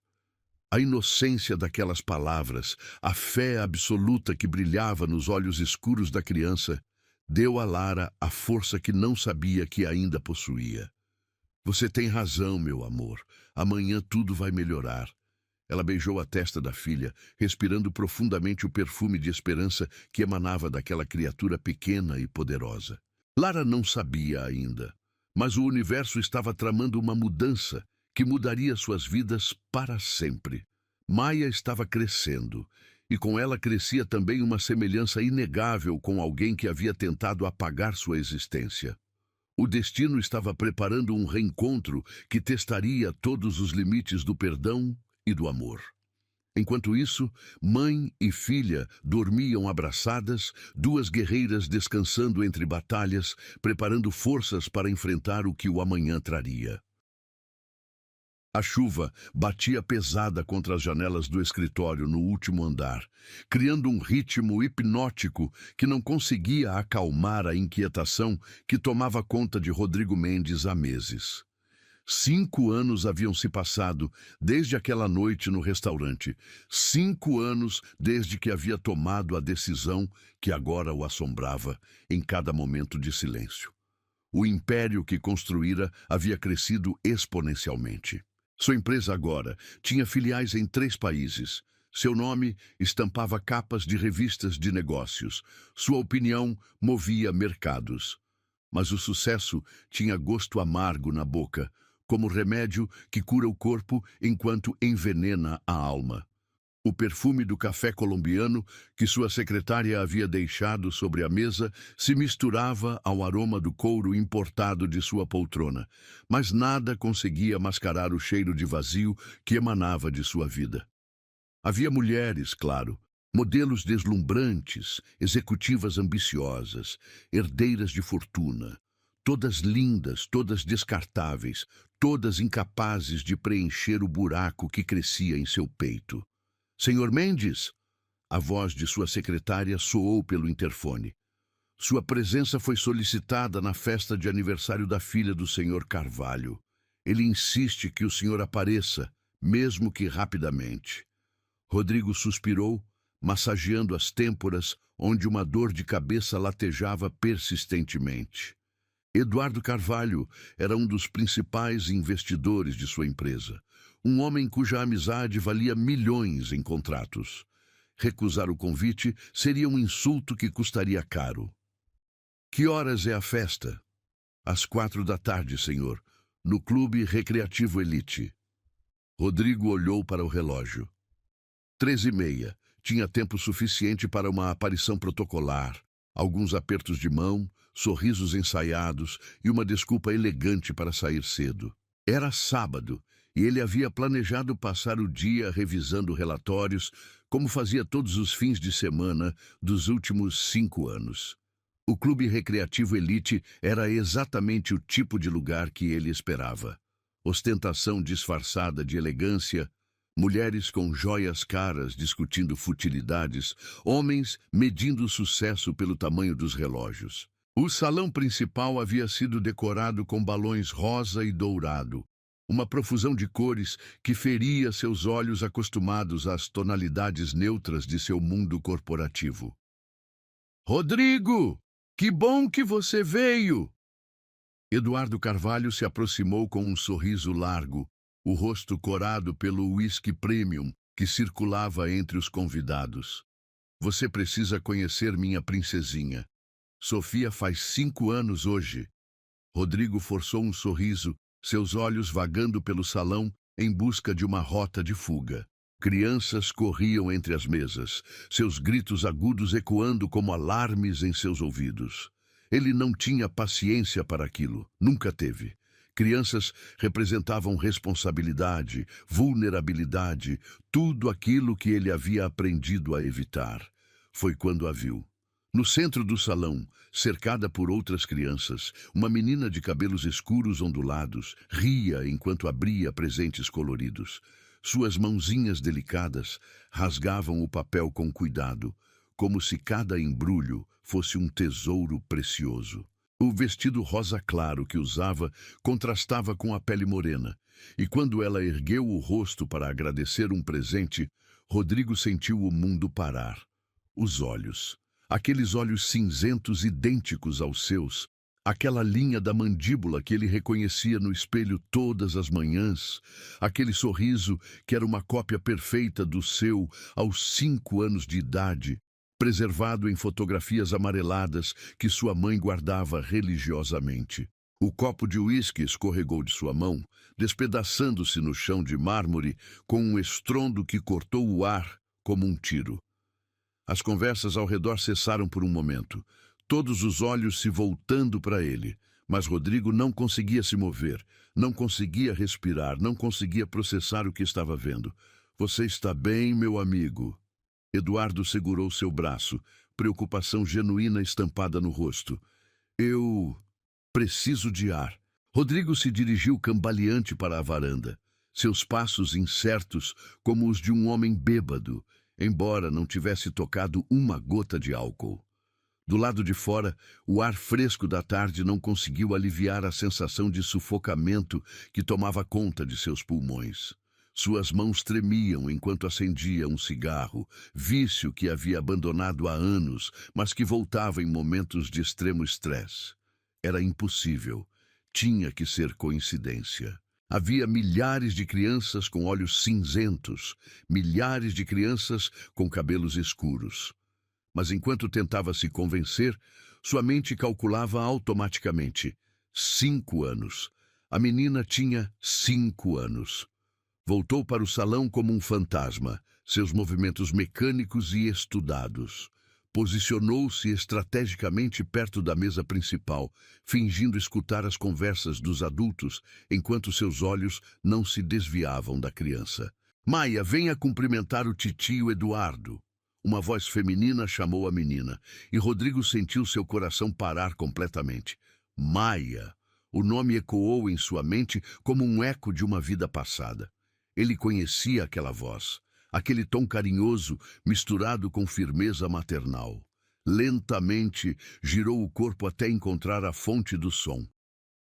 A inocência daquelas palavras, a fé absoluta que brilhava nos olhos escuros da criança, deu a Lara a força que não sabia que ainda possuía. "Você tem razão, meu amor. Amanhã tudo vai melhorar." Ela beijou a testa da filha, respirando profundamente o perfume de esperança que emanava daquela criatura pequena e poderosa. Lara não sabia ainda, mas o universo estava tramando uma mudança que mudaria suas vidas para sempre. Maia estava crescendo, e com ela crescia também uma semelhança inegável com alguém que havia tentado apagar sua existência. O destino estava preparando um reencontro que testaria todos os limites do perdão e do amor. Enquanto isso, mãe e filha dormiam abraçadas, duas guerreiras descansando entre batalhas, preparando forças para enfrentar o que o amanhã traria. A chuva batia pesada contra as janelas do escritório no último andar, criando um ritmo hipnótico que não conseguia acalmar a inquietação que tomava conta de Rodrigo Mendes há meses. 5 anos haviam se passado desde aquela noite no restaurante. 5 anos desde que havia tomado a decisão que agora o assombrava em cada momento de silêncio. O império que construíra havia crescido exponencialmente. Sua empresa agora tinha filiais em 3 países. Seu nome estampava capas de revistas de negócios. Sua opinião movia mercados. Mas o sucesso tinha gosto amargo na boca, como remédio que cura o corpo enquanto envenena a alma. O perfume do café colombiano que sua secretária havia deixado sobre a mesa se misturava ao aroma do couro importado de sua poltrona, mas nada conseguia mascarar o cheiro de vazio que emanava de sua vida. Havia mulheres, claro, modelos deslumbrantes, executivas ambiciosas, herdeiras de fortuna, todas lindas, todas descartáveis, todas incapazes de preencher o buraco que crescia em seu peito. "Senhor Mendes?" A voz de sua secretária soou pelo interfone. Sua presença foi solicitada na festa de aniversário da filha do senhor Carvalho. Ele insiste que o senhor apareça, mesmo que rapidamente. Rodrigo suspirou, massageando as têmporas, onde uma dor de cabeça latejava persistentemente. Eduardo Carvalho era um dos principais investidores de sua empresa, um homem cuja amizade valia milhões em contratos. Recusar o convite seria um insulto que custaria caro. "Que horas é a festa?" "Às 4 da tarde, senhor, no Clube Recreativo Elite." Rodrigo olhou para o relógio. 13h30. Tinha tempo suficiente para uma aparição protocolar, alguns apertos de mão, sorrisos ensaiados e uma desculpa elegante para sair cedo. Era sábado e ele havia planejado passar o dia revisando relatórios, como fazia todos os fins de semana dos últimos 5 anos. O Clube Recreativo Elite era exatamente o tipo de lugar que ele esperava. Ostentação disfarçada de elegância, mulheres com joias caras discutindo futilidades, homens medindo o sucesso pelo tamanho dos relógios. O salão principal havia sido decorado com balões rosa e dourado, uma profusão de cores que feria seus olhos acostumados às tonalidades neutras de seu mundo corporativo. "Rodrigo, que bom que você veio!" Eduardo Carvalho se aproximou com um sorriso largo, o rosto corado pelo whisky premium que circulava entre os convidados. Você precisa conhecer minha princesinha. Sofia faz 5 anos hoje. Rodrigo forçou um sorriso, seus olhos vagando pelo salão em busca de uma rota de fuga. Crianças corriam entre as mesas, seus gritos agudos ecoando como alarmes em seus ouvidos. Ele não tinha paciência para aquilo, nunca teve. Crianças representavam responsabilidade, vulnerabilidade, tudo aquilo que ele havia aprendido a evitar. Foi quando a viu. No centro do salão, cercada por outras crianças, uma menina de cabelos escuros ondulados ria enquanto abria presentes coloridos. Suas mãozinhas delicadas rasgavam o papel com cuidado, como se cada embrulho fosse um tesouro precioso. O vestido rosa claro que usava contrastava com a pele morena, e quando ela ergueu o rosto para agradecer um presente, Rodrigo sentiu o mundo parar. Os olhos. Aqueles olhos cinzentos idênticos aos seus, aquela linha da mandíbula que ele reconhecia no espelho todas as manhãs, aquele sorriso que era uma cópia perfeita do seu aos 5 anos de idade, preservado em fotografias amareladas que sua mãe guardava religiosamente. O copo de uísque escorregou de sua mão, despedaçando-se no chão de mármore com um estrondo que cortou o ar como um tiro. As conversas ao redor cessaram por um momento, todos os olhos se voltando para ele, mas Rodrigo não conseguia se mover, não conseguia respirar, não conseguia processar o que estava vendo. Você está bem, meu amigo? Eduardo segurou seu braço, preocupação genuína estampada no rosto. Eu preciso de ar. Rodrigo se dirigiu cambaleante para a varanda, seus passos incertos como os de um homem bêbado, embora não tivesse tocado uma gota de álcool. Do lado de fora, o ar fresco da tarde não conseguiu aliviar a sensação de sufocamento que tomava conta de seus pulmões. Suas mãos tremiam enquanto acendia um cigarro, vício que havia abandonado há anos, mas que voltava em momentos de extremo estresse. Era impossível. Tinha que ser coincidência. Havia milhares de crianças com olhos cinzentos, milhares de crianças com cabelos escuros. Mas enquanto tentava se convencer, sua mente calculava automaticamente. 5 anos. A menina tinha 5 anos. Voltou para o salão como um fantasma, seus movimentos mecânicos e estudados. Posicionou-se estrategicamente perto da mesa principal, fingindo escutar as conversas dos adultos, enquanto seus olhos não se desviavam da criança. Maia, venha cumprimentar o titio Eduardo. Uma voz feminina chamou a menina, e Rodrigo sentiu seu coração parar completamente. Maia. O nome ecoou em sua mente como um eco de uma vida passada. Ele conhecia aquela voz. Aquele tom carinhoso misturado com firmeza maternal. Lentamente girou o corpo até encontrar a fonte do som.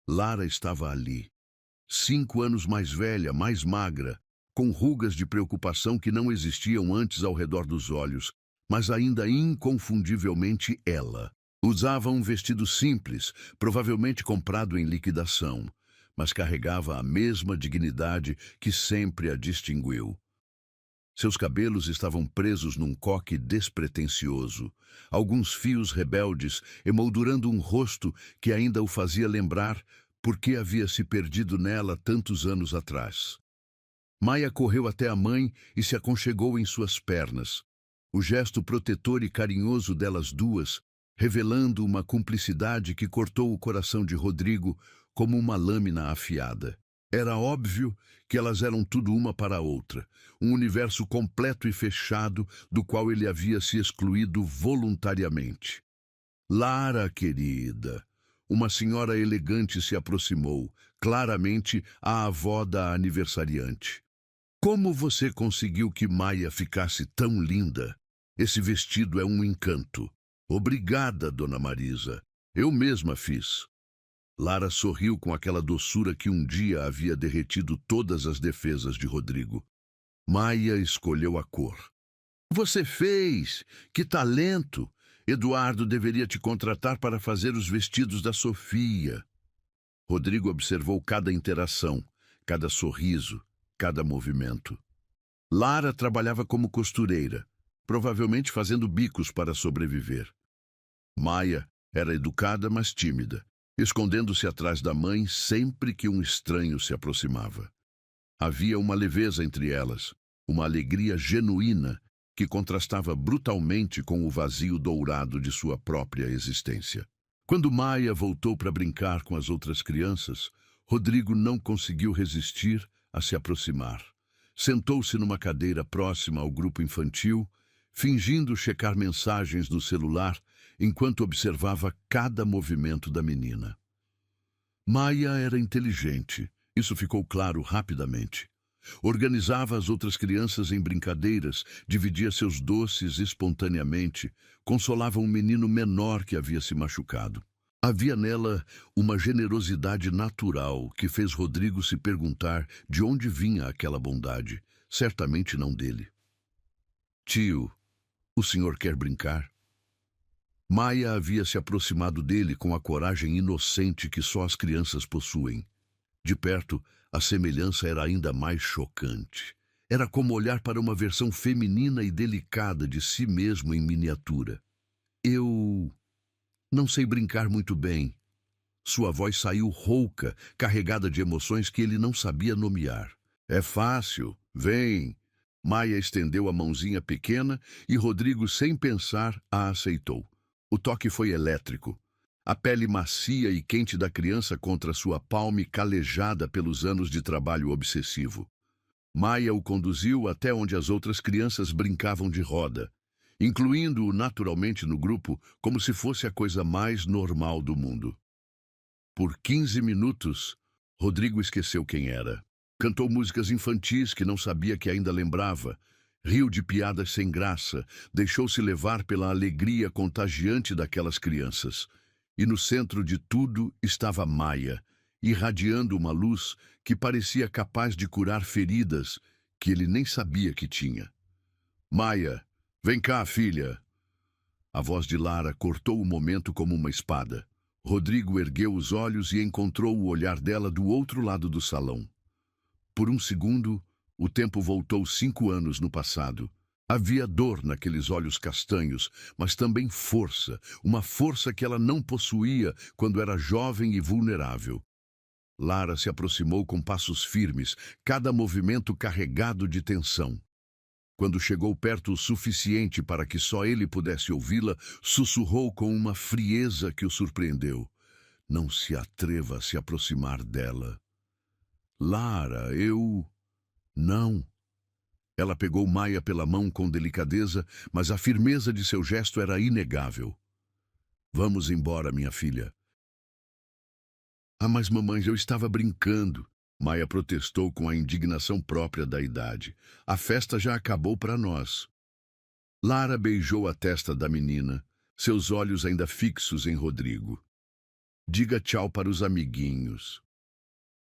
Lara estava ali. 5 anos mais velha, mais magra, com rugas de preocupação que não existiam antes ao redor dos olhos, mas ainda inconfundivelmente ela. Usava um vestido simples, provavelmente comprado em liquidação, mas carregava a mesma dignidade que sempre a distinguiu. Seus cabelos estavam presos num coque despretensioso, alguns fios rebeldes emoldurando um rosto que ainda o fazia lembrar por que havia se perdido nela tantos anos atrás. Maia correu até a mãe e se aconchegou em suas pernas, o gesto protetor e carinhoso delas duas, revelando uma cumplicidade que cortou o coração de Rodrigo como uma lâmina afiada. Era óbvio que elas eram tudo uma para a outra, um universo completo e fechado do qual ele havia se excluído voluntariamente. Lara, querida, uma senhora elegante se aproximou, claramente a avó da aniversariante. Como você conseguiu que Maia ficasse tão linda? Esse vestido é um encanto. Obrigada, Dona Marisa. Eu mesma fiz. Lara sorriu com aquela doçura que um dia havia derretido todas as defesas de Rodrigo. Maia escolheu a cor. Você fez! Que talento! Eduardo deveria te contratar para fazer os vestidos da Sofia. Rodrigo observou cada interação, cada sorriso, cada movimento. Lara trabalhava como costureira, provavelmente fazendo bicos para sobreviver. Maia era educada, mas tímida, escondendo-se atrás da mãe sempre que um estranho se aproximava. Havia uma leveza entre elas, uma alegria genuína que contrastava brutalmente com o vazio dourado de sua própria existência. Quando Maia voltou para brincar com as outras crianças, Rodrigo não conseguiu resistir a se aproximar. Sentou-se numa cadeira próxima ao grupo infantil, fingindo checar mensagens no celular enquanto observava cada movimento da menina. Maia era inteligente, isso ficou claro rapidamente. Organizava as outras crianças em brincadeiras, dividia seus doces espontaneamente, consolava um menino menor que havia se machucado. Havia nela uma generosidade natural que fez Rodrigo se perguntar de onde vinha aquela bondade, certamente não dele. Tio, o senhor quer brincar? Maia havia se aproximado dele com a coragem inocente que só as crianças possuem. De perto, a semelhança era ainda mais chocante. Era como olhar para uma versão feminina e delicada de si mesmo em miniatura. Eu não sei brincar muito bem. Sua voz saiu rouca, carregada de emoções que ele não sabia nomear. É fácil, vem. Maia estendeu a mãozinha pequena e Rodrigo, sem pensar, a aceitou. O toque foi elétrico. A pele macia e quente da criança contra sua palme calejada pelos anos de trabalho obsessivo. Maia o conduziu até onde as outras crianças brincavam de roda, incluindo-o naturalmente no grupo como se fosse a coisa mais normal do mundo. Por 15 minutos, Rodrigo esqueceu quem era. Cantou músicas infantis que não sabia que ainda lembrava, riu de piadas sem graça, deixou-se levar pela alegria contagiante daquelas crianças. E no centro de tudo estava Maia, irradiando uma luz que parecia capaz de curar feridas que ele nem sabia que tinha. Maia, vem cá, filha. A voz de Lara cortou o momento como uma espada. Rodrigo ergueu os olhos e encontrou o olhar dela do outro lado do salão. Por um segundo, o tempo voltou 5 anos no passado. Havia dor naqueles olhos castanhos, mas também força, uma força que ela não possuía quando era jovem e vulnerável. Lara se aproximou com passos firmes, cada movimento carregado de tensão. Quando chegou perto o suficiente para que só ele pudesse ouvi-la, sussurrou com uma frieza que o surpreendeu. Não se atreva a se aproximar dela. Lara, Não. Ela pegou Maia pela mão com delicadeza, mas a firmeza de seu gesto era inegável. Vamos embora, minha filha. Ah, mas mamãe, eu estava brincando. Maia protestou com a indignação própria da idade. A festa já acabou para nós. Lara beijou a testa da menina, seus olhos ainda fixos em Rodrigo. Diga tchau para os amiguinhos.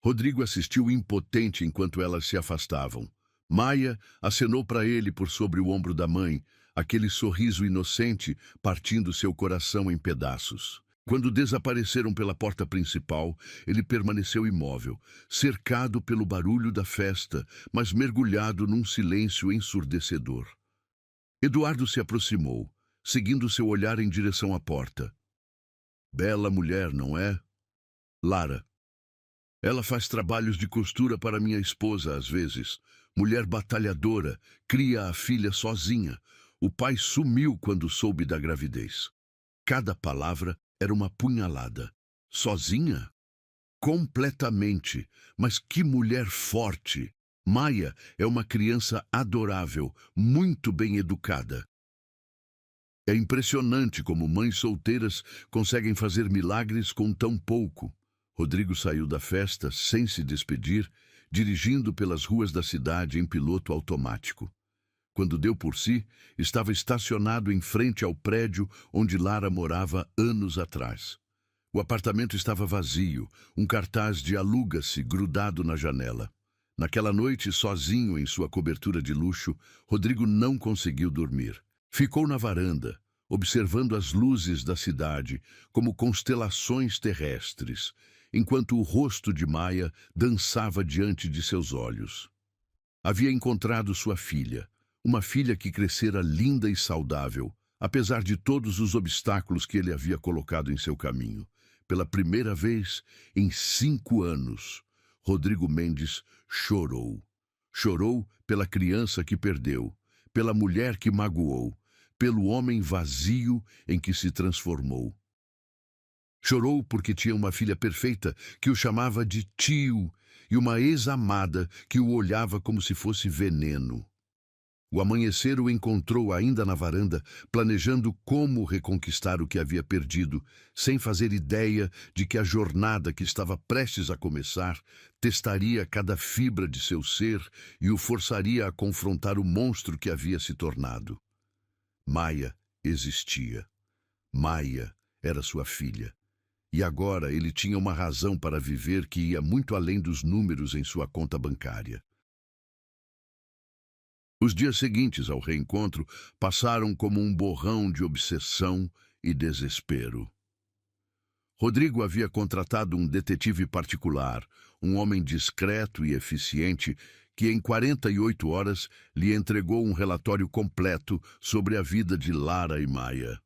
Rodrigo assistiu impotente enquanto elas se afastavam. Maia acenou para ele por sobre o ombro da mãe, aquele sorriso inocente partindo seu coração em pedaços. Quando desapareceram pela porta principal, ele permaneceu imóvel, cercado pelo barulho da festa, mas mergulhado num silêncio ensurdecedor. Eduardo se aproximou, seguindo seu olhar em direção à porta. Bela mulher, não é? Lara. Ela faz trabalhos de costura para minha esposa às vezes. Mulher batalhadora, cria a filha sozinha. O pai sumiu quando soube da gravidez. Cada palavra era uma punhalada. Sozinha? Completamente. Mas que mulher forte! Maia é uma criança adorável, muito bem educada. É impressionante como mães solteiras conseguem fazer milagres com tão pouco. Rodrigo saiu da festa sem se despedir, dirigindo pelas ruas da cidade em piloto automático. Quando deu por si, estava estacionado em frente ao prédio onde Lara morava anos atrás. O apartamento estava vazio, um cartaz de aluga-se grudado na janela. Naquela noite, sozinho em sua cobertura de luxo, Rodrigo não conseguiu dormir. Ficou na varanda, observando as luzes da cidade como constelações terrestres, enquanto o rosto de Maia dançava diante de seus olhos. Havia encontrado sua filha, Uma filha que crescera linda e saudável, apesar de todos os obstáculos que ele havia colocado em seu caminho. Pela primeira vez em 5 anos, Rodrigo Mendes chorou. Chorou pela criança que perdeu, pela mulher que magoou, pelo homem vazio em que se transformou. Chorou porque tinha uma filha perfeita que o chamava de tio e uma ex-amada que o olhava como se fosse veneno. O amanhecer o encontrou ainda na varanda, planejando como reconquistar o que havia perdido, sem fazer ideia de que a jornada que estava prestes a começar testaria cada fibra de seu ser e o forçaria a confrontar o monstro que havia se tornado. Maia existia. Maia era sua filha. E agora ele tinha uma razão para viver que ia muito além dos números em sua conta bancária. Os dias seguintes ao reencontro passaram como um borrão de obsessão e desespero. Rodrigo havia contratado um detetive particular, um homem discreto e eficiente, que em 48 horas lhe entregou um relatório completo sobre a vida de Lara e Maia.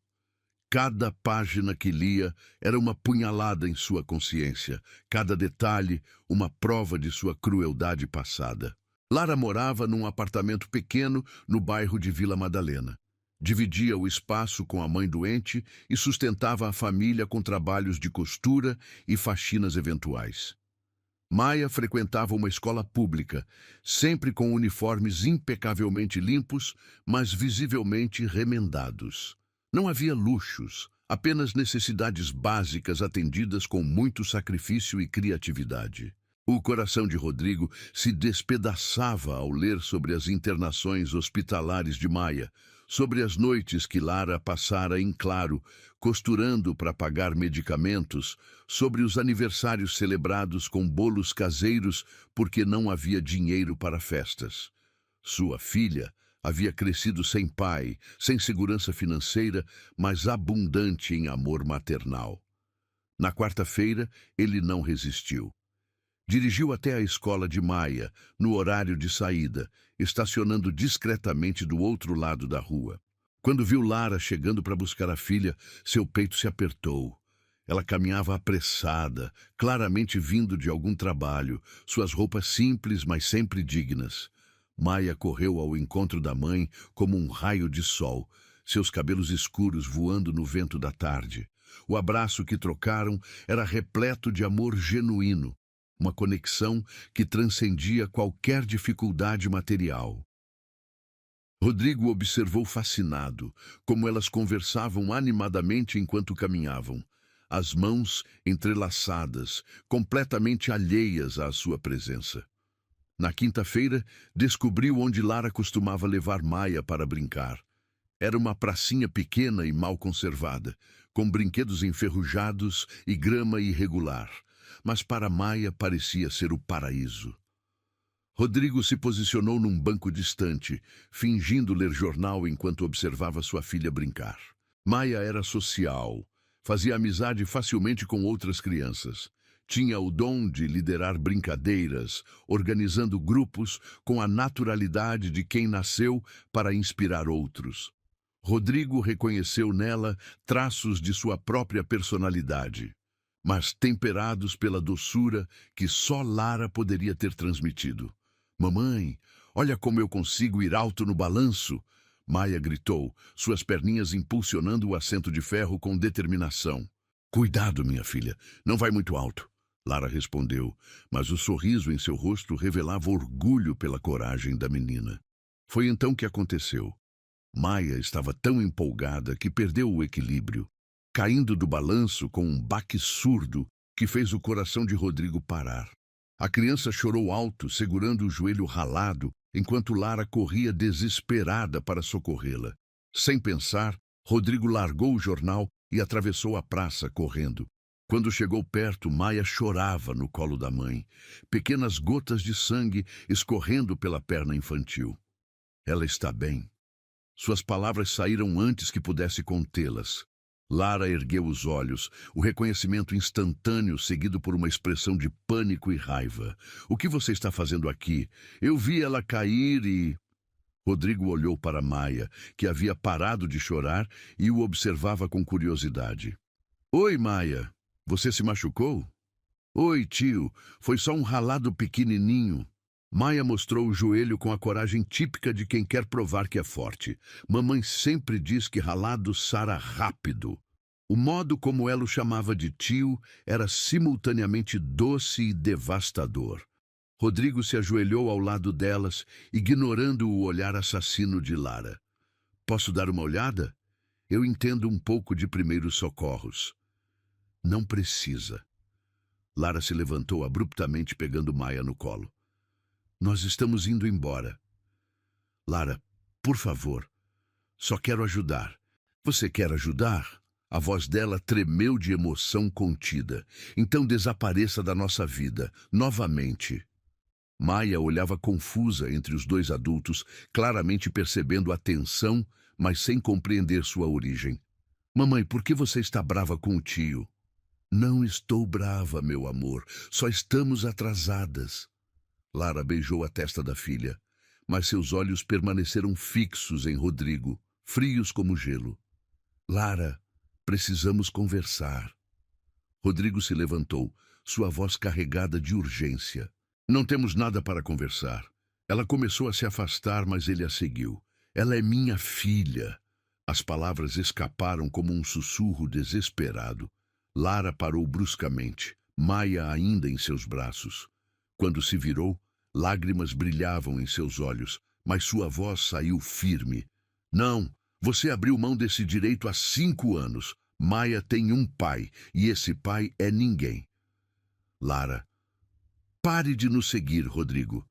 Cada página que lia era uma punhalada em sua consciência, cada detalhe uma prova de sua crueldade passada. Lara morava num apartamento pequeno no bairro de Vila Madalena. Dividia o espaço com a mãe doente e sustentava a família com trabalhos de costura e faxinas eventuais. Maia frequentava uma escola pública, sempre com uniformes impecavelmente limpos, mas visivelmente remendados. Não havia luxos, apenas necessidades básicas atendidas com muito sacrifício e criatividade. O coração de Rodrigo se despedaçava ao ler sobre as internações hospitalares de Maia, sobre as noites que Lara passara em claro, costurando para pagar medicamentos, sobre os aniversários celebrados com bolos caseiros porque não havia dinheiro para festas. Sua filha havia crescido sem pai, sem segurança financeira, mas abundante em amor maternal. Na quarta-feira, ele não resistiu. Dirigiu até a escola de Maia, no horário de saída, estacionando discretamente do outro lado da rua. Quando viu Lara chegando para buscar a filha, seu peito se apertou. Ela caminhava apressada, claramente vindo de algum trabalho, suas roupas simples, mas sempre dignas. Maia correu ao encontro da mãe como um raio de sol, seus cabelos escuros voando no vento da tarde. O abraço que trocaram era repleto de amor genuíno, uma conexão que transcendia qualquer dificuldade material. Rodrigo observou fascinado como elas conversavam animadamente enquanto caminhavam, as mãos entrelaçadas, completamente alheias à sua presença. Na quinta-feira, descobriu onde Lara costumava levar Maia para brincar. Era uma pracinha pequena e mal conservada, com brinquedos enferrujados e grama irregular, mas para Maia parecia ser o paraíso. Rodrigo se posicionou num banco distante, fingindo ler jornal enquanto observava sua filha brincar. Maia era social, fazia amizade facilmente com outras crianças. Tinha o dom de liderar brincadeiras, organizando grupos com a naturalidade de quem nasceu para inspirar outros. Rodrigo reconheceu nela traços de sua própria personalidade, mas temperados pela doçura que só Lara poderia ter transmitido. "Mamãe, olha como eu consigo ir alto no balanço!" Maia gritou, suas perninhas impulsionando o assento de ferro com determinação. "Cuidado, minha filha, não vai muito alto." Lara respondeu, mas o sorriso em seu rosto revelava orgulho pela coragem da menina. Foi então que aconteceu. Maia estava tão empolgada que perdeu o equilíbrio, caindo do balanço com um baque surdo que fez o coração de Rodrigo parar. A criança chorou alto, segurando o joelho ralado, enquanto Lara corria desesperada para socorrê-la. Sem pensar, Rodrigo largou o jornal e atravessou a praça correndo. Quando chegou perto, Maia chorava no colo da mãe, pequenas gotas de sangue escorrendo pela perna infantil. "Ela está bem." Suas palavras saíram antes que pudesse contê-las. Lara ergueu os olhos, o reconhecimento instantâneo seguido por uma expressão de pânico e raiva. "O que você está fazendo aqui? Eu vi ela cair e..." Rodrigo olhou para Maia, que havia parado de chorar e o observava com curiosidade. Oi, Maia, você se machucou? Oi, tio, foi só um ralado pequenininho. Maia mostrou o joelho com a coragem típica de quem quer provar que é forte. Mamãe sempre diz que ralado sara rápido. O modo como ela o chamava de tio era simultaneamente doce e devastador. Rodrigo se ajoelhou ao lado delas, ignorando o olhar assassino de Lara. Posso dar uma olhada? Eu entendo um pouco de primeiros socorros. Não precisa. Lara se levantou abruptamente, pegando Maia no colo. Nós estamos indo embora. Lara, por favor, só quero ajudar. Você quer ajudar? A voz dela tremeu de emoção contida. Então desapareça da nossa vida, novamente. Maia olhava confusa entre os dois adultos, claramente percebendo a tensão, mas sem compreender sua origem. Mamãe, por que você está brava com o tio? Não estou brava, meu amor. Só estamos atrasadas. Lara beijou a testa da filha, mas seus olhos permaneceram fixos em Rodrigo, frios como gelo. Lara, precisamos conversar. Rodrigo se levantou, sua voz carregada de urgência. Não temos nada para conversar. Ela começou a se afastar, mas ele a seguiu. Ela é minha filha. As palavras escaparam como um sussurro desesperado. Lara parou bruscamente, Maia ainda em seus braços. Quando se virou, lágrimas brilhavam em seus olhos, mas sua voz saiu firme. Não, você abriu mão desse direito há 5 anos. Maia tem um pai, e esse pai é ninguém. Lara, pare de nos seguir, Rodrigo.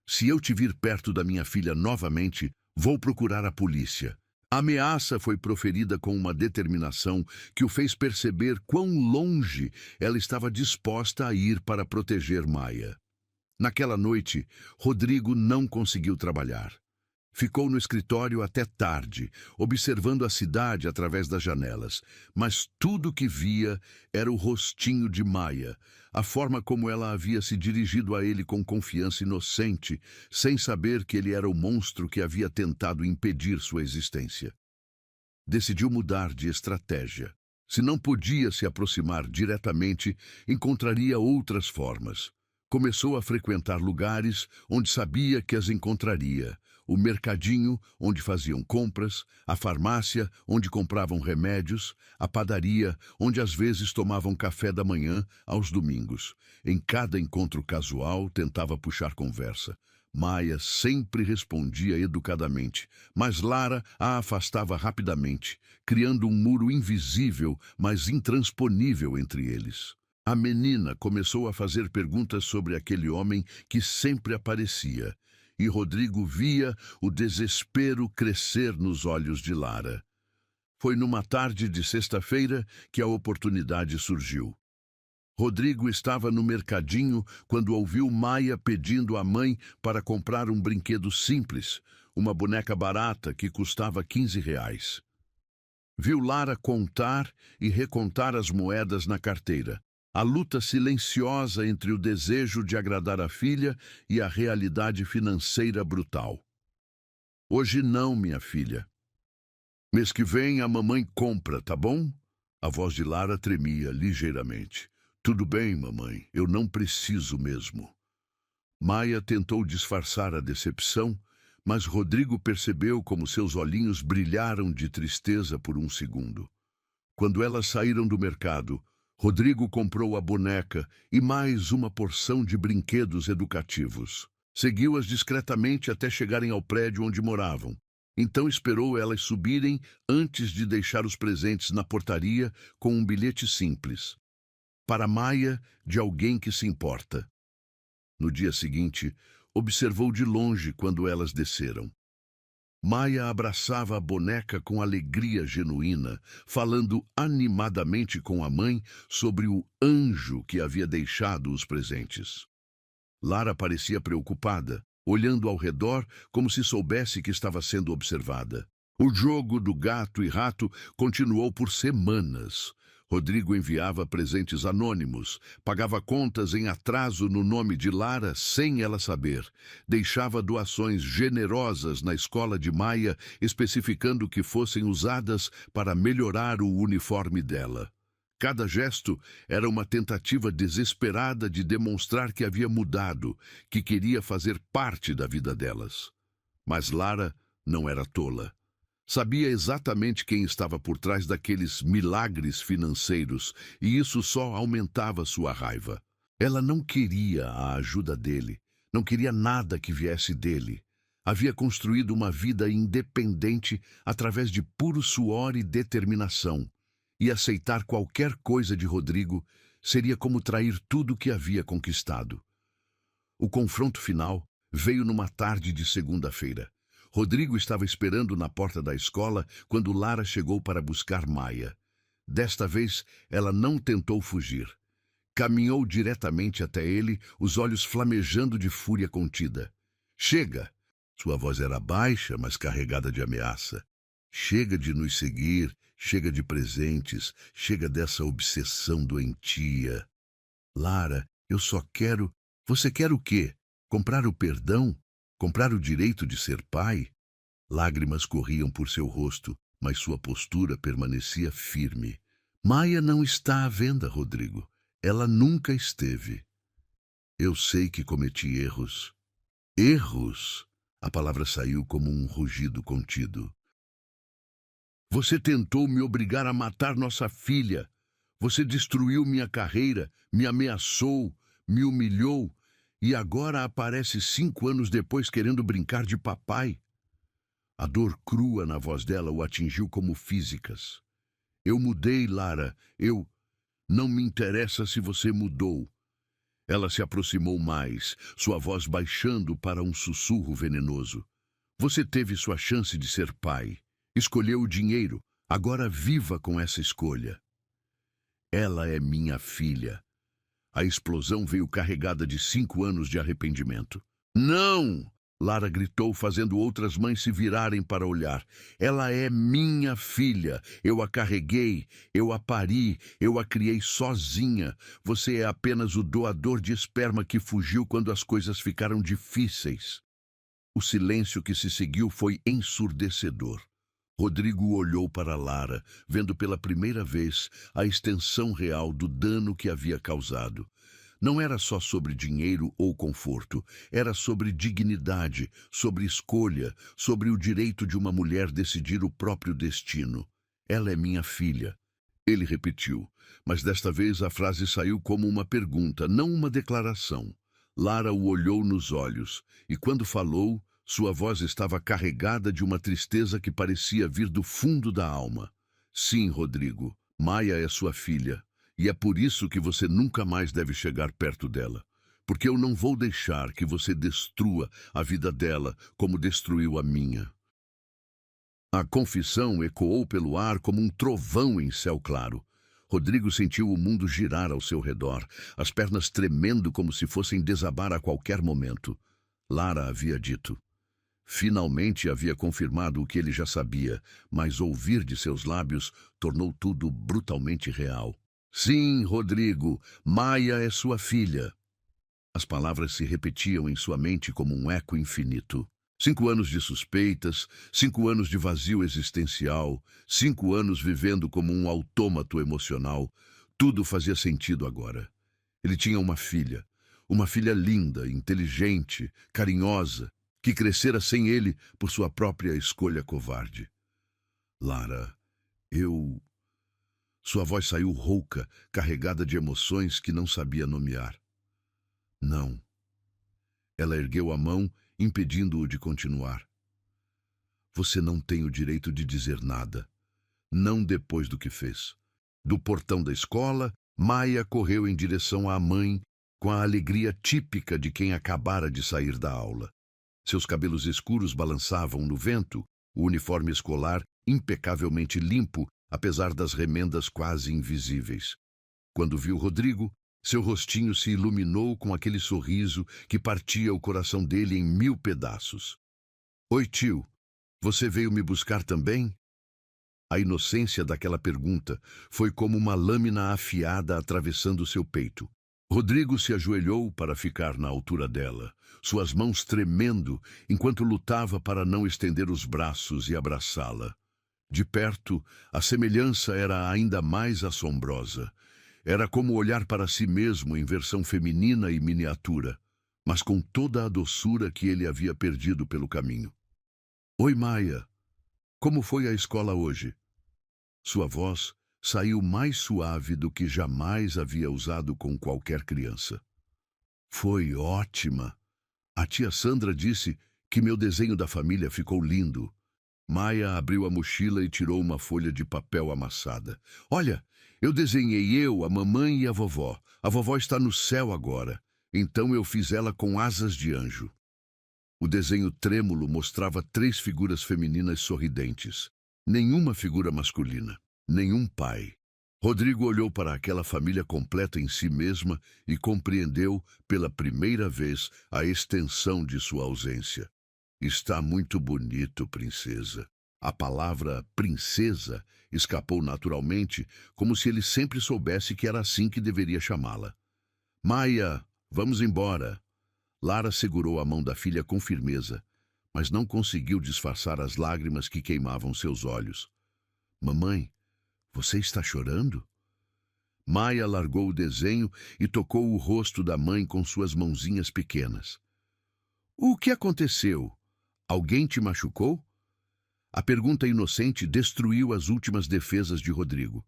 Se eu te vir perto da minha filha novamente, vou procurar a polícia. A ameaça foi proferida com uma determinação que o fez perceber quão longe ela estava disposta a ir para proteger Maia. Naquela noite, Rodrigo não conseguiu trabalhar. Ficou no escritório até tarde, observando a cidade através das janelas, mas tudo que via era o rostinho de Maia, a forma como ela havia se dirigido a ele com confiança inocente, sem saber que ele era o monstro que havia tentado impedir sua existência. Decidiu mudar de estratégia. Se não podia se aproximar diretamente, encontraria outras formas. Começou a frequentar lugares onde sabia que as encontraria. O mercadinho, onde faziam compras, a farmácia, onde compravam remédios, a padaria, onde às vezes tomavam café da manhã aos domingos. Em cada encontro casual, tentava puxar conversa. Maia sempre respondia educadamente, mas Lara a afastava rapidamente, criando um muro invisível, mas intransponível entre eles. A menina começou a fazer perguntas sobre aquele homem que sempre aparecia, e Rodrigo via o desespero crescer nos olhos de Lara. Foi numa tarde de sexta-feira que a oportunidade surgiu. Rodrigo estava no mercadinho quando ouviu Maia pedindo à mãe para comprar um brinquedo simples, uma boneca barata que custava R$ 15. Viu Lara contar e recontar as moedas na carteira. A luta silenciosa entre o desejo de agradar a filha e a realidade financeira brutal. Hoje não, minha filha. Mês que vem a mamãe compra, tá bom? A voz de Lara tremia ligeiramente. Tudo bem, mamãe, eu não preciso mesmo. Maia tentou disfarçar a decepção, mas Rodrigo percebeu como seus olhinhos brilharam de tristeza por um segundo. Quando elas saíram do mercado, Rodrigo comprou a boneca e mais uma porção de brinquedos educativos. Seguiu-as discretamente até chegarem ao prédio onde moravam. Então esperou elas subirem antes de deixar os presentes na portaria com um bilhete simples. Para Maia, de alguém que se importa. No dia seguinte, observou de longe quando elas desceram. Maia abraçava a boneca com alegria genuína, falando animadamente com a mãe sobre o anjo que havia deixado os presentes. Lara parecia preocupada, olhando ao redor como se soubesse que estava sendo observada. O jogo do gato e rato continuou por semanas. Rodrigo enviava presentes anônimos, pagava contas em atraso no nome de Lara sem ela saber, deixava doações generosas na escola de Maia, especificando que fossem usadas para melhorar o uniforme dela. Cada gesto era uma tentativa desesperada de demonstrar que havia mudado, que queria fazer parte da vida delas. Mas Lara não era tola. Sabia exatamente quem estava por trás daqueles milagres financeiros, e isso só aumentava sua raiva. Ela não queria a ajuda dele, não queria nada que viesse dele. Havia construído uma vida independente através de puro suor e determinação, e aceitar qualquer coisa de Rodrigo seria como trair tudo o que havia conquistado. O confronto final veio numa tarde de segunda-feira. Rodrigo estava esperando na porta da escola quando Lara chegou para buscar Maia. Desta vez, ela não tentou fugir. Caminhou diretamente até ele, os olhos flamejando de fúria contida. "Chega!" Sua voz era baixa, mas carregada de ameaça. "Chega de nos seguir, chega de presentes, chega dessa obsessão doentia. Lara, eu só quero... Você quer o quê? Comprar o perdão? Comprar o direito de ser pai?" Lágrimas corriam por seu rosto, mas sua postura permanecia firme. "Maia não está à venda, Rodrigo. Ela nunca esteve. Eu sei que cometi erros." "Erros?" A palavra saiu como um rugido contido. "Você tentou me obrigar a matar nossa filha. Você destruiu minha carreira, me ameaçou, me humilhou. E agora aparece 5 anos depois querendo brincar de papai." A dor crua na voz dela o atingiu como físicas. "Eu mudei, Lara. Não me interessa se você mudou." Ela se aproximou mais, sua voz baixando para um sussurro venenoso. "Você teve sua chance de ser pai. Escolheu o dinheiro. Agora viva com essa escolha." "Ela é minha filha." A explosão veio carregada de 5 anos de arrependimento. "Não!" Lara gritou, fazendo outras mães se virarem para olhar. "Ela é minha filha. Eu a carreguei, eu a pari, eu a criei sozinha. Você é apenas o doador de esperma que fugiu quando as coisas ficaram difíceis." O silêncio que se seguiu foi ensurdecedor. Rodrigo olhou para Lara, vendo pela primeira vez a extensão real do dano que havia causado. Não era só sobre dinheiro ou conforto, era sobre dignidade, sobre escolha, sobre o direito de uma mulher decidir o próprio destino. "Ela é minha filha." Ele repetiu, mas desta vez a frase saiu como uma pergunta, não uma declaração. Lara o olhou nos olhos, e quando falou, sua voz estava carregada de uma tristeza que parecia vir do fundo da alma. "Sim, Rodrigo, Maia é sua filha. E é por isso que você nunca mais deve chegar perto dela. Porque eu não vou deixar que você destrua a vida dela como destruiu a minha." A confissão ecoou pelo ar como um trovão em céu claro. Rodrigo sentiu o mundo girar ao seu redor, as pernas tremendo como se fossem desabar a qualquer momento. Lara havia dito. Finalmente havia confirmado o que ele já sabia, mas ouvir de seus lábios tornou tudo brutalmente real. "Sim, Rodrigo, Maia é sua filha." As palavras se repetiam em sua mente como um eco infinito. 5 anos de suspeitas, 5 anos de vazio existencial, 5 anos vivendo como um autômato emocional. Tudo fazia sentido agora. Ele tinha uma filha linda, inteligente, carinhosa, que crescera sem ele por sua própria escolha covarde. "Lara, eu..." Sua voz saiu rouca, carregada de emoções que não sabia nomear. "Não." Ela ergueu a mão, impedindo-o de continuar. "Você não tem o direito de dizer nada. Não depois do que fez." Do portão da escola, Maia correu em direção à mãe, com a alegria típica de quem acabara de sair da aula. Seus cabelos escuros balançavam no vento, o uniforme escolar impecavelmente limpo, apesar das remendas quase invisíveis. Quando viu Rodrigo, seu rostinho se iluminou com aquele sorriso que partia o coração dele em 1000 pedaços. "Oi, tio. Você veio me buscar também?" A inocência daquela pergunta foi como uma lâmina afiada atravessando seu peito. Rodrigo se ajoelhou para ficar na altura dela, suas mãos tremendo enquanto lutava para não estender os braços e abraçá-la. De perto, a semelhança era ainda mais assombrosa. Era como olhar para si mesmo em versão feminina e miniatura, mas com toda a doçura que ele havia perdido pelo caminho. Oi, Maia. Como foi a escola hoje? Sua voz saiu mais suave do que jamais havia usado com qualquer criança. Foi ótima. A tia Sandra disse que meu desenho da família ficou lindo. Maia abriu a mochila e tirou uma folha de papel amassada. Olha, eu desenhei eu, a mamãe e a vovó. A vovó está no céu agora, então eu fiz ela com asas de anjo. O desenho trêmulo mostrava 3 figuras femininas sorridentes. Nenhuma figura masculina, nenhum pai. Rodrigo olhou para aquela família completa em si mesma e compreendeu, pela primeira vez, a extensão de sua ausência. Está muito bonito, princesa. A palavra princesa escapou naturalmente, como se ele sempre soubesse que era assim que deveria chamá-la. Maia, vamos embora. Lara segurou a mão da filha com firmeza, mas não conseguiu disfarçar as lágrimas que queimavam seus olhos. Mamãe, você está chorando? Maia largou o desenho e tocou o rosto da mãe com suas mãozinhas pequenas. O que aconteceu? Alguém te machucou? A pergunta inocente destruiu as últimas defesas de Rodrigo.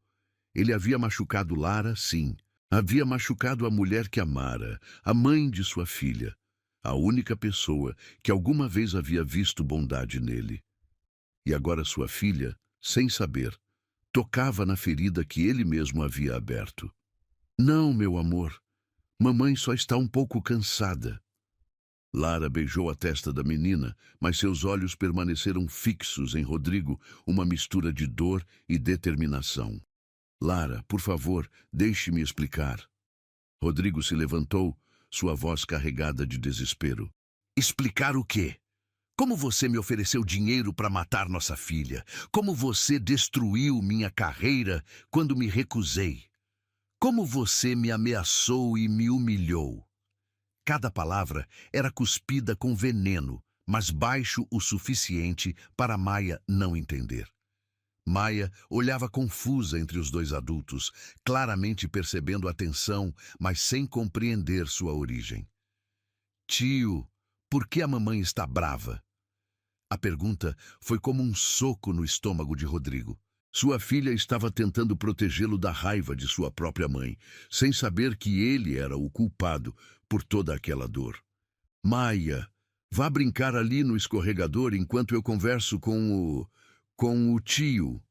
Ele havia machucado Lara, sim. Havia machucado a mulher que amara, a mãe de sua filha, a única pessoa que alguma vez havia visto bondade nele. E agora sua filha, sem saber, tocava na ferida que ele mesmo havia aberto. Não, meu amor. Mamãe só está um pouco cansada. Lara beijou a testa da menina, mas seus olhos permaneceram fixos em Rodrigo, uma mistura de dor e determinação. Lara, por favor, deixe-me explicar. Rodrigo se levantou, sua voz carregada de desespero. Explicar o quê? Como você me ofereceu dinheiro para matar nossa filha? Como você destruiu minha carreira quando me recusei? Como você me ameaçou e me humilhou? Cada palavra era cuspida com veneno, mas baixo o suficiente para Maia não entender. Maia olhava confusa entre os 2 adultos, claramente percebendo a tensão, mas sem compreender sua origem. Tio, por que a mamãe está brava? A pergunta foi como um soco no estômago de Rodrigo. Sua filha estava tentando protegê-lo da raiva de sua própria mãe, sem saber que ele era o culpado por toda aquela dor. Maia, vá brincar ali no escorregador enquanto eu converso com o tio.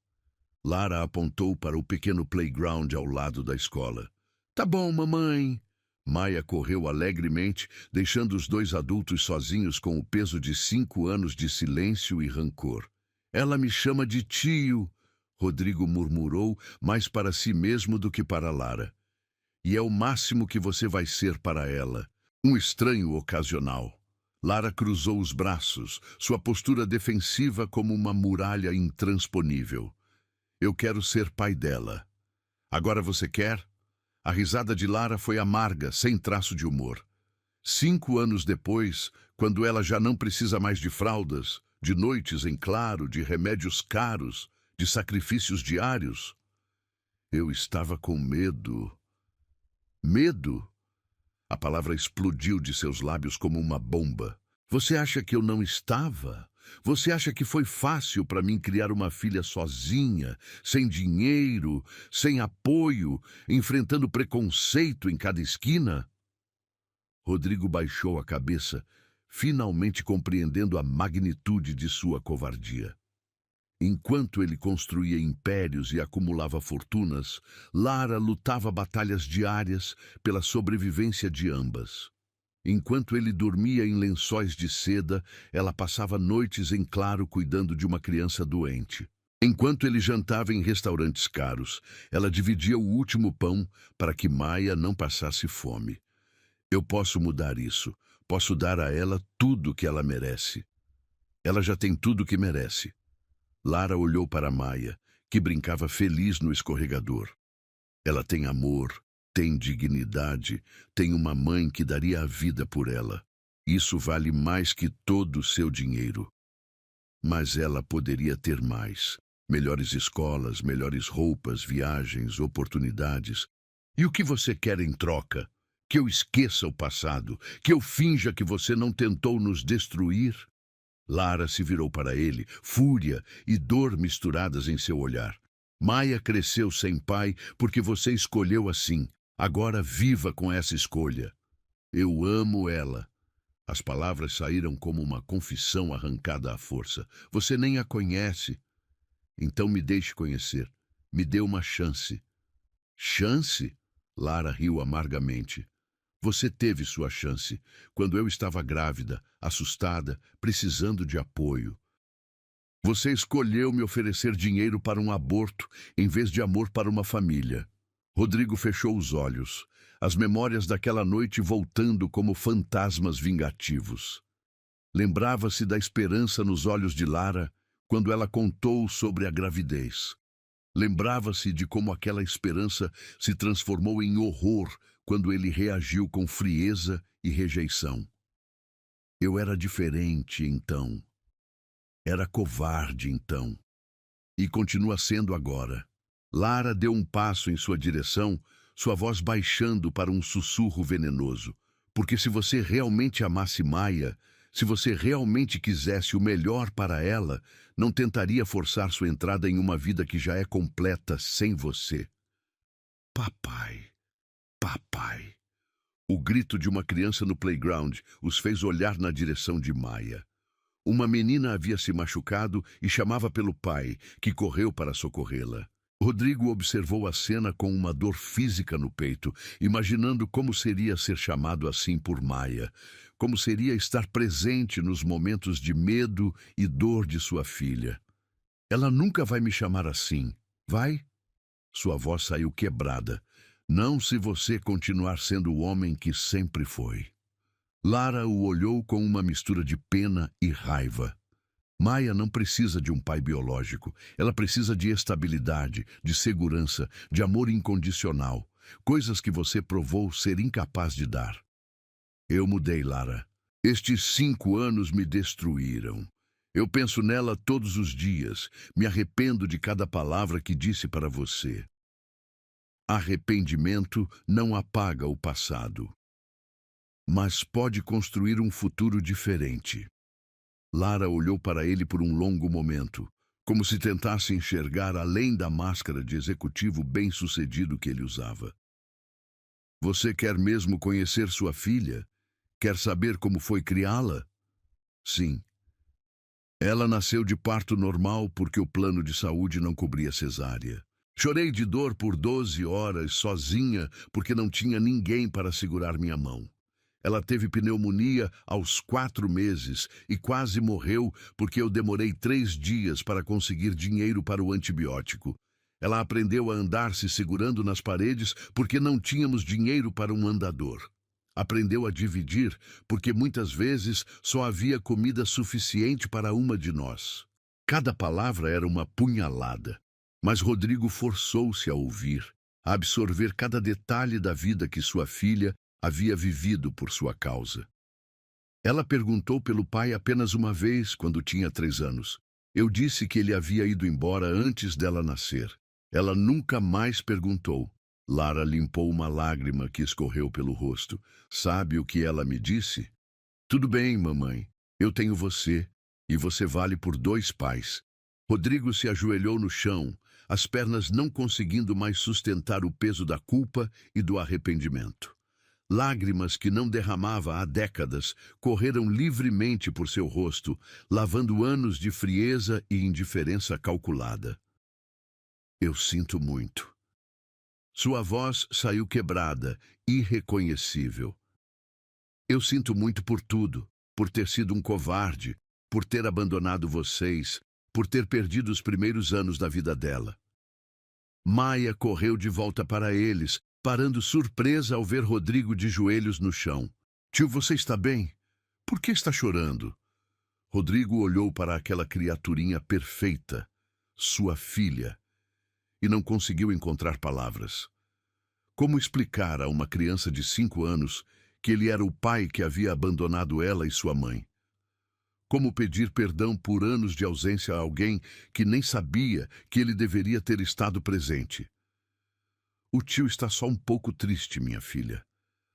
Lara apontou para o pequeno playground ao lado da escola. Tá bom, mamãe. Maia correu alegremente, deixando os 2 adultos sozinhos com o peso de 5 anos de silêncio e rancor. Ela me chama de tio, Rodrigo murmurou, mais para si mesmo do que para Lara. E é o máximo que você vai ser para ela. Um estranho ocasional. Lara cruzou os braços, sua postura defensiva como uma muralha intransponível. Eu quero ser pai dela. Agora você quer? A risada de Lara foi amarga, sem traço de humor. 5 anos depois, quando ela já não precisa mais de fraldas, de noites em claro, de remédios caros, de sacrifícios diários, eu estava com medo. Medo? A palavra explodiu de seus lábios como uma bomba. Você acha que eu não estava? Você acha que foi fácil para mim criar uma filha sozinha, sem dinheiro, sem apoio, enfrentando preconceito em cada esquina? Rodrigo baixou a cabeça, finalmente compreendendo a magnitude de sua covardia. Enquanto ele construía impérios e acumulava fortunas, Lara lutava batalhas diárias pela sobrevivência de ambas. Enquanto ele dormia em lençóis de seda, ela passava noites em claro cuidando de uma criança doente. Enquanto ele jantava em restaurantes caros, ela dividia o último pão para que Maia não passasse fome. Eu posso mudar isso. Posso dar a ela tudo que ela merece. Ela já tem tudo que merece. Lara olhou para Maia, que brincava feliz no escorregador. Ela tem amor, tem dignidade, tem uma mãe que daria a vida por ela. Isso vale mais que todo o seu dinheiro. Mas ela poderia ter mais. Melhores escolas, melhores roupas, viagens, oportunidades. E o que você quer em troca? Que eu esqueça o passado? Que eu finja que você não tentou nos destruir? Lara se virou para ele, fúria e dor misturadas em seu olhar. Maia cresceu sem pai porque você escolheu assim. Agora viva com essa escolha. Eu amo ela. As palavras saíram como uma confissão arrancada à força. Você nem a conhece. Então me deixe conhecer. Me dê uma chance. Chance? Lara riu amargamente. Você teve sua chance, quando eu estava grávida, assustada, precisando de apoio. Você escolheu me oferecer dinheiro para um aborto, em vez de amor para uma família. Rodrigo fechou os olhos, as memórias daquela noite voltando como fantasmas vingativos. Lembrava-se da esperança nos olhos de Lara quando ela contou sobre a gravidez. Lembrava-se de como aquela esperança se transformou em horror quando ele reagiu com frieza e rejeição. Eu era diferente então. Era covarde então. E continua sendo agora. Lara deu um passo em sua direção, sua voz baixando para um sussurro venenoso. Porque se você realmente amasse Maia, se você realmente quisesse o melhor para ela, não tentaria forçar sua entrada em uma vida que já é completa sem você. Papai, papai. O grito de uma criança no playground os fez olhar na direção de Maia. Uma menina havia se machucado e chamava pelo pai, que correu para socorrê-la. Rodrigo observou a cena com uma dor física no peito, imaginando como seria ser chamado assim por Maia, como seria estar presente nos momentos de medo e dor de sua filha. Ela nunca vai me chamar assim, vai? Sua voz saiu quebrada. Não se você continuar sendo o homem que sempre foi. Lara o olhou com uma mistura de pena e raiva. Maia não precisa de um pai biológico. Ela precisa de estabilidade, de segurança, de amor incondicional. Coisas que você provou ser incapaz de dar. Eu mudei, Lara. Estes 5 anos me destruíram. Eu penso nela todos os dias. Me arrependo de cada palavra que disse para você. Arrependimento não apaga o passado, mas pode construir um futuro diferente. Lara olhou para ele por um longo momento, como se tentasse enxergar além da máscara de executivo bem-sucedido que ele usava. Você quer mesmo conhecer sua filha? Quer saber como foi criá-la? Sim. Ela nasceu de parto normal porque o plano de saúde não cobria cesárea. Chorei de dor por 12 horas sozinha porque não tinha ninguém para segurar minha mão. Ela teve pneumonia aos 4 meses e quase morreu porque eu demorei 3 dias para conseguir dinheiro para o antibiótico. Ela aprendeu a andar se segurando nas paredes porque não tínhamos dinheiro para um andador. Aprendeu a dividir porque muitas vezes só havia comida suficiente para uma de nós. Cada palavra era uma punhalada, mas Rodrigo forçou-se a ouvir, a absorver cada detalhe da vida que sua filha havia vivido por sua causa. Ela perguntou pelo pai apenas uma vez quando tinha 3 anos. Eu disse que ele havia ido embora antes dela nascer. Ela nunca mais perguntou. Lara limpou uma lágrima que escorreu pelo rosto. Sabe o que ela me disse? Tudo bem, mamãe. Eu tenho você, e você vale por 2 pais. Rodrigo se ajoelhou no chão, as pernas não conseguindo mais sustentar o peso da culpa e do arrependimento. Lágrimas que não derramava há décadas correram livremente por seu rosto, lavando anos de frieza e indiferença calculada. Eu sinto muito. Sua voz saiu quebrada, irreconhecível. Eu sinto muito por tudo, por ter sido um covarde, por ter abandonado vocês, por ter perdido os primeiros anos da vida dela. Maia correu de volta para eles, parando surpresa ao ver Rodrigo de joelhos no chão. Tio, você está bem? Por que está chorando? Rodrigo olhou para aquela criaturinha perfeita, sua filha, e não conseguiu encontrar palavras. Como explicar a uma criança de 5 anos que ele era o pai que havia abandonado ela e sua mãe? Como pedir perdão por anos de ausência a alguém que nem sabia que ele deveria ter estado presente? O tio está só um pouco triste, minha filha.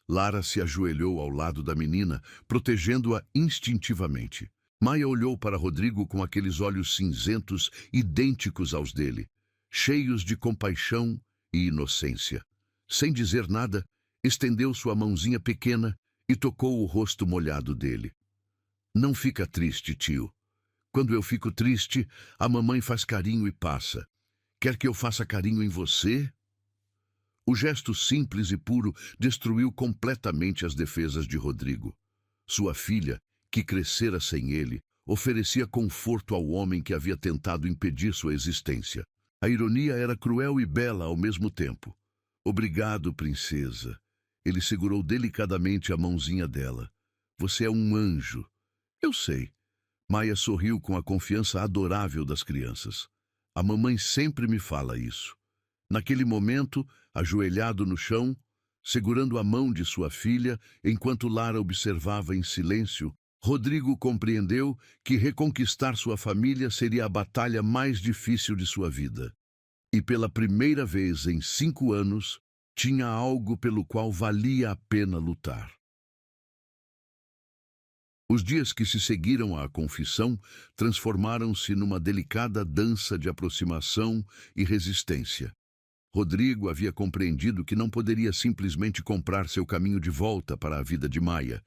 Lara se ajoelhou ao lado da menina, protegendo-a instintivamente. Maia olhou para Rodrigo com aqueles olhos cinzentos idênticos aos dele, cheios de compaixão e inocência. Sem dizer nada, estendeu sua mãozinha pequena e tocou o rosto molhado dele. Não fica triste, tio. Quando eu fico triste, a mamãe faz carinho e passa. Quer que eu faça carinho em você? O gesto simples e puro destruiu completamente as defesas de Rodrigo. Sua filha, que crescera sem ele, oferecia conforto ao homem que havia tentado impedir sua existência. A ironia era cruel e bela ao mesmo tempo. Obrigado, princesa. Ele segurou delicadamente a mãozinha dela. Você é um anjo. Eu sei. Maia sorriu com a confiança adorável das crianças. A mamãe sempre me fala isso. Naquele momento, ajoelhado no chão, segurando a mão de sua filha, enquanto Lara observava em silêncio, Rodrigo compreendeu que reconquistar sua família seria a batalha mais difícil de sua vida. E pela primeira vez em 5 anos, tinha algo pelo qual valia a pena lutar. Os dias que se seguiram à confissão transformaram-se numa delicada dança de aproximação e resistência. Rodrigo havia compreendido que não poderia simplesmente comprar seu caminho de volta para a vida de Maia,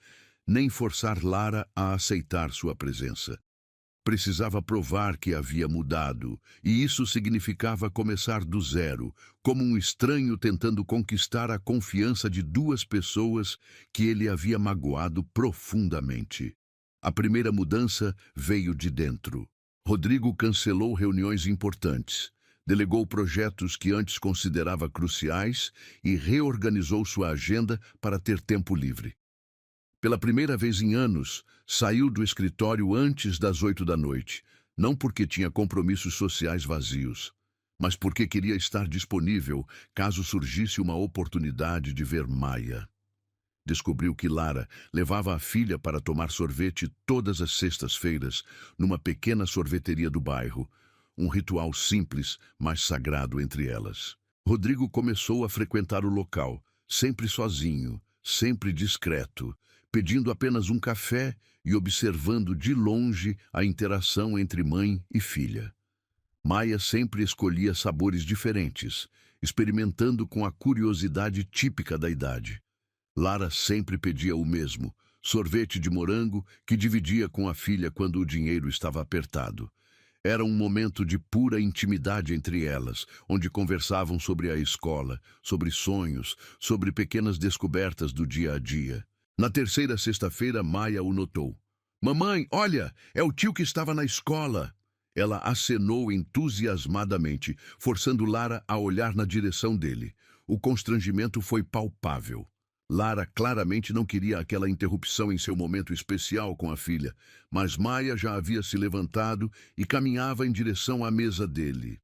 nem forçar Lara a aceitar sua presença. Precisava provar que havia mudado, e isso significava começar do zero, como um estranho tentando conquistar a confiança de 2 pessoas que ele havia magoado profundamente. A primeira mudança veio de dentro. Rodrigo cancelou reuniões importantes, delegou projetos que antes considerava cruciais e reorganizou sua agenda para ter tempo livre. Pela primeira vez em anos, saiu do escritório antes das 8 da noite, não porque tinha compromissos sociais vazios, mas porque queria estar disponível caso surgisse uma oportunidade de ver Maia. Descobriu que Lara levava a filha para tomar sorvete todas as sextas-feiras numa pequena sorveteria do bairro, um ritual simples, mas sagrado entre elas. Rodrigo começou a frequentar o local, sempre sozinho, sempre discreto, pedindo apenas um café e observando de longe a interação entre mãe e filha. Maia sempre escolhia sabores diferentes, experimentando com a curiosidade típica da idade. Lara sempre pedia o mesmo, sorvete de morango, que dividia com a filha quando o dinheiro estava apertado. Era um momento de pura intimidade entre elas, onde conversavam sobre a escola, sobre sonhos, sobre pequenas descobertas do dia a dia. Na terceira sexta-feira, Maia o notou. Mamãe, olha, é o tio que estava na escola. Ela acenou entusiasmadamente, forçando Lara a olhar na direção dele. O constrangimento foi palpável. Lara claramente não queria aquela interrupção em seu momento especial com a filha, mas Maia já havia se levantado e caminhava em direção à mesa dele.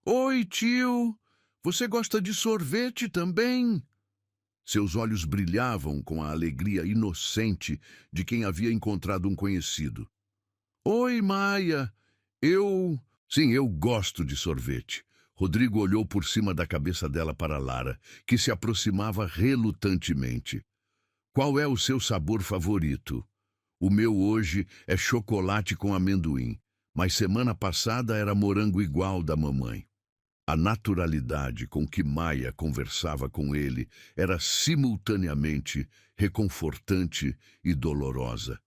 Oi, tio! Você gosta de sorvete também? Seus olhos brilhavam com a alegria inocente de quem havia encontrado um conhecido. Oi, Maia! Sim, eu gosto de sorvete. Rodrigo olhou por cima da cabeça dela para Lara, que se aproximava relutantemente. Qual é o seu sabor favorito? O meu hoje é chocolate com amendoim, mas semana passada era morango igual da mamãe. A naturalidade com que Maia conversava com ele era simultaneamente reconfortante e dolorosa.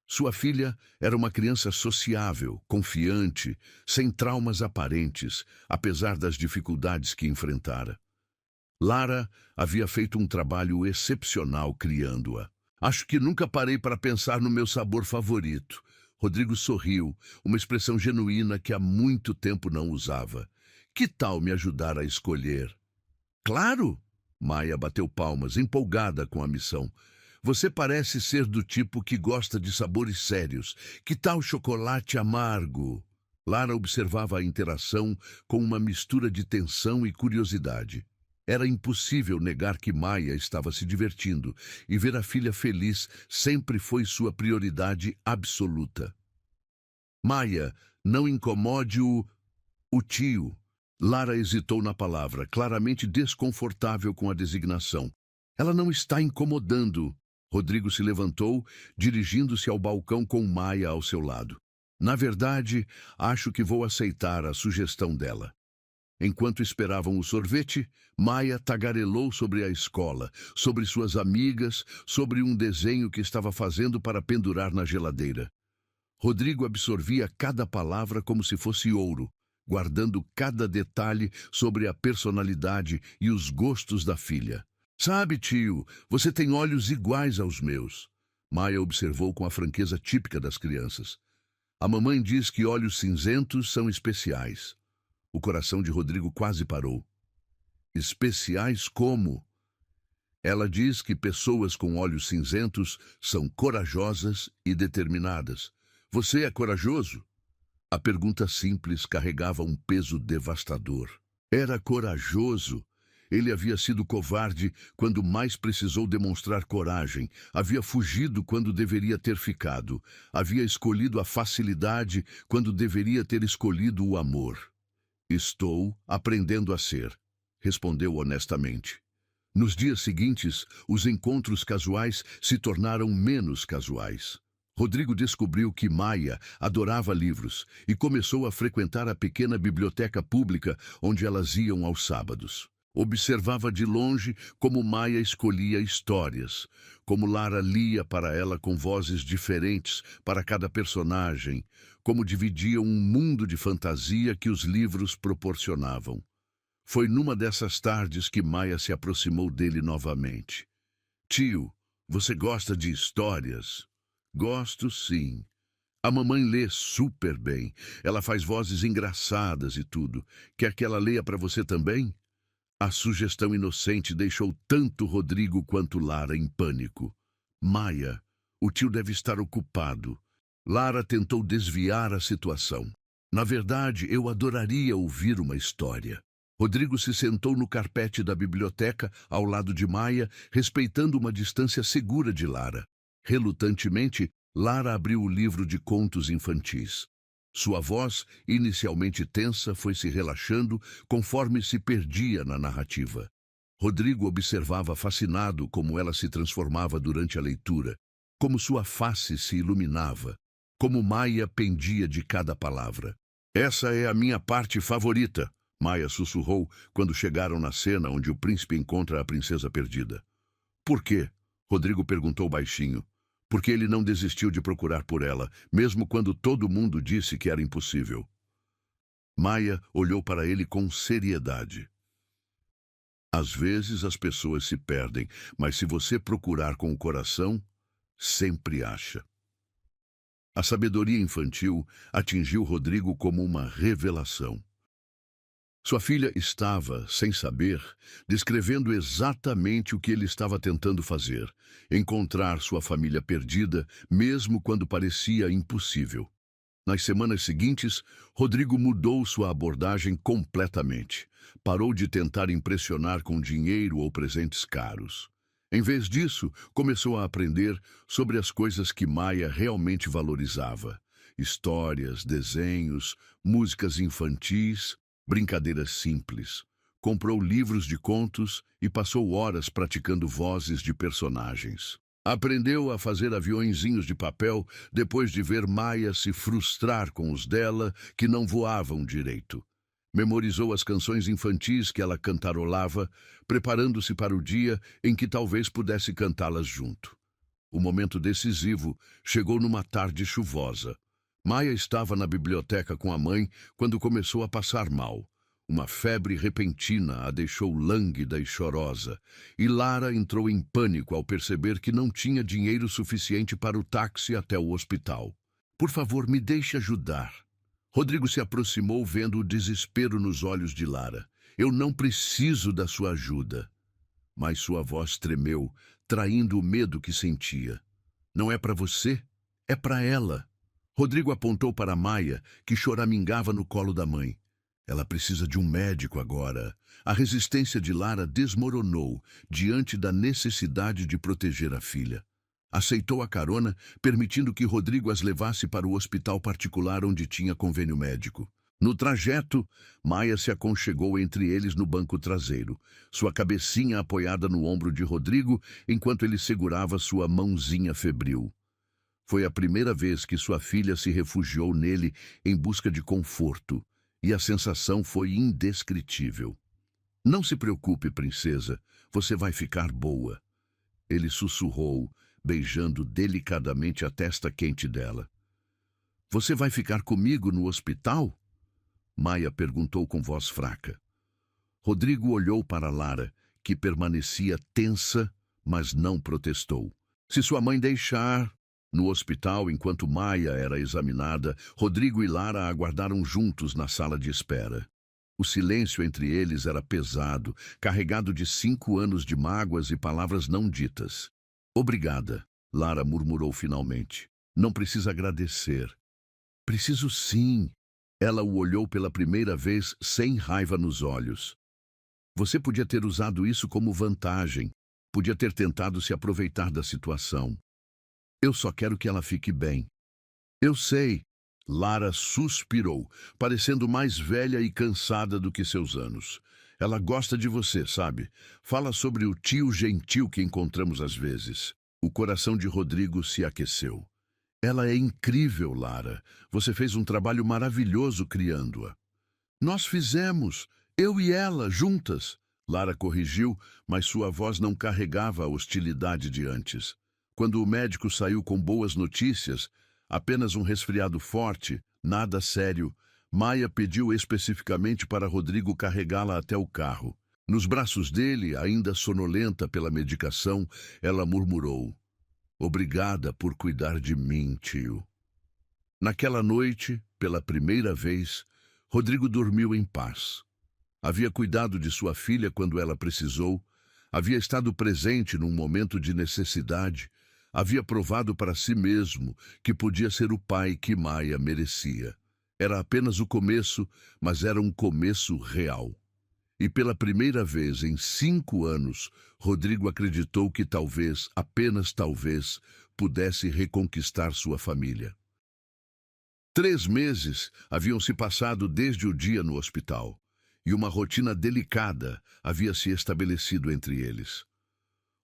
Sua filha era uma criança sociável, confiante, sem traumas aparentes, apesar das dificuldades que enfrentara. Lara havia feito um trabalho excepcional criando-a. Acho que nunca parei para pensar no meu sabor favorito. Rodrigo sorriu, uma expressão genuína que há muito tempo não usava. Que tal me ajudar a escolher? Claro! Maia bateu palmas, empolgada com a missão. Você parece ser do tipo que gosta de sabores sérios. Que tal chocolate amargo? Lara observava a interação com uma mistura de tensão e curiosidade. Era impossível negar que Maia estava se divertindo, e ver a filha feliz sempre foi sua prioridade absoluta. Maia, não incomode o tio. Lara hesitou na palavra, claramente desconfortável com a designação. Ela não está incomodando. Rodrigo se levantou, dirigindo-se ao balcão com Maia ao seu lado. Na verdade, acho que vou aceitar a sugestão dela. Enquanto esperavam o sorvete, Maia tagarelou sobre a escola, sobre suas amigas, sobre um desenho que estava fazendo para pendurar na geladeira. Rodrigo absorvia cada palavra como se fosse ouro, guardando cada detalhe sobre a personalidade e os gostos da filha. Sabe, tio, você tem olhos iguais aos meus. Maia observou com a franqueza típica das crianças. A mamãe diz que olhos cinzentos são especiais. O coração de Rodrigo quase parou. Especiais como? Ela diz que pessoas com olhos cinzentos são corajosas e determinadas. Você é corajoso? A pergunta simples carregava um peso devastador. Era corajoso. Ele havia sido covarde quando mais precisou demonstrar coragem. Havia fugido quando deveria ter ficado. Havia escolhido a facilidade quando deveria ter escolhido o amor. Estou aprendendo a ser, respondeu honestamente. Nos dias seguintes, os encontros casuais se tornaram menos casuais. Rodrigo descobriu que Maia adorava livros e começou a frequentar a pequena biblioteca pública onde elas iam aos sábados. Observava de longe como Maia escolhia histórias, como Lara lia para ela com vozes diferentes para cada personagem, como dividiam um mundo de fantasia que os livros proporcionavam. Foi numa dessas tardes que Maia se aproximou dele novamente. Tio, você gosta de histórias? Gosto, sim. A mamãe lê super bem. Ela faz vozes engraçadas e tudo. Quer que ela leia para você também? A sugestão inocente deixou tanto Rodrigo quanto Lara em pânico. Maia, o tio deve estar ocupado. Lara tentou desviar a situação. Na verdade, eu adoraria ouvir uma história. Rodrigo se sentou no carpete da biblioteca, ao lado de Maia, respeitando uma distância segura de Lara. Relutantemente, Lara abriu o livro de contos infantis. Sua voz, inicialmente tensa, foi se relaxando conforme se perdia na narrativa. Rodrigo observava fascinado como ela se transformava durante a leitura, como sua face se iluminava, como Maia pendia de cada palavra. Essa é a minha parte favorita, Maia sussurrou quando chegaram na cena onde o príncipe encontra a princesa perdida. Por quê? Rodrigo perguntou baixinho. Porque ele não desistiu de procurar por ela, mesmo quando todo mundo disse que era impossível. Maia olhou para ele com seriedade. Às vezes as pessoas se perdem, mas se você procurar com o coração, sempre acha. A sabedoria infantil atingiu Rodrigo como uma revelação. Sua filha estava, sem saber, descrevendo exatamente o que ele estava tentando fazer, encontrar sua família perdida, mesmo quando parecia impossível. Nas semanas seguintes, Rodrigo mudou sua abordagem completamente. Parou de tentar impressionar com dinheiro ou presentes caros. Em vez disso, começou a aprender sobre as coisas que Maia realmente valorizava: histórias, desenhos, músicas infantis, brincadeiras simples. Comprou livros de contos e passou horas praticando vozes de personagens. Aprendeu a fazer aviõezinhos de papel depois de ver Maia se frustrar com os dela que não voavam direito. Memorizou as canções infantis que ela cantarolava, preparando-se para o dia em que talvez pudesse cantá-las junto. O momento decisivo chegou numa tarde chuvosa. Maia estava na biblioteca com a mãe quando começou a passar mal. Uma febre repentina a deixou lânguida e chorosa, e Lara entrou em pânico ao perceber que não tinha dinheiro suficiente para o táxi até o hospital. Por favor, me deixe ajudar. Rodrigo se aproximou vendo o desespero nos olhos de Lara. Eu não preciso da sua ajuda. Mas sua voz tremeu, traindo o medo que sentia. Não é para você, é para ela. Rodrigo apontou para Maia, que choramingava no colo da mãe. Ela precisa de um médico agora. A resistência de Lara desmoronou diante da necessidade de proteger a filha. Aceitou a carona, permitindo que Rodrigo as levasse para o hospital particular onde tinha convênio médico. No trajeto, Maia se aconchegou entre eles no banco traseiro, sua cabecinha apoiada no ombro de Rodrigo, enquanto ele segurava sua mãozinha febril. Foi a primeira vez que sua filha se refugiou nele em busca de conforto, e a sensação foi indescritível. Não se preocupe, princesa, você vai ficar boa. Ele sussurrou, beijando delicadamente a testa quente dela. Você vai ficar comigo no hospital? Maia perguntou com voz fraca. Rodrigo olhou para Lara, que permanecia tensa, mas não protestou. Se sua mãe deixar... No hospital, enquanto Maia era examinada, Rodrigo e Lara aguardaram juntos na sala de espera. O silêncio entre eles era pesado, carregado de 5 anos de mágoas e palavras não ditas. Obrigada, Lara murmurou finalmente. Não precisa agradecer. Preciso sim. Ela o olhou pela primeira vez sem raiva nos olhos. Você podia ter usado isso como vantagem. Podia ter tentado se aproveitar da situação. Eu só quero que ela fique bem. Eu sei. Lara suspirou, parecendo mais velha e cansada do que seus anos. Ela gosta de você, sabe? Fala sobre o tio gentil que encontramos às vezes. O coração de Rodrigo se aqueceu. Ela é incrível, Lara. Você fez um trabalho maravilhoso criando-a. Nós fizemos, eu e ela, juntas. Lara corrigiu, mas sua voz não carregava a hostilidade de antes. Quando o médico saiu com boas notícias, apenas um resfriado forte, nada sério, Maia pediu especificamente para Rodrigo carregá-la até o carro. Nos braços dele, ainda sonolenta pela medicação, ela murmurou: Obrigada por cuidar de mim, tio. Naquela noite, pela primeira vez, Rodrigo dormiu em paz. Havia cuidado de sua filha quando ela precisou, havia estado presente num momento de necessidade, havia provado para si mesmo que podia ser o pai que Maia merecia. Era apenas o começo, mas era um começo real. E pela primeira vez em 5 anos, Rodrigo acreditou que talvez, apenas talvez, pudesse reconquistar sua família. 3 meses haviam se passado desde o dia no hospital, e uma rotina delicada havia se estabelecido entre eles.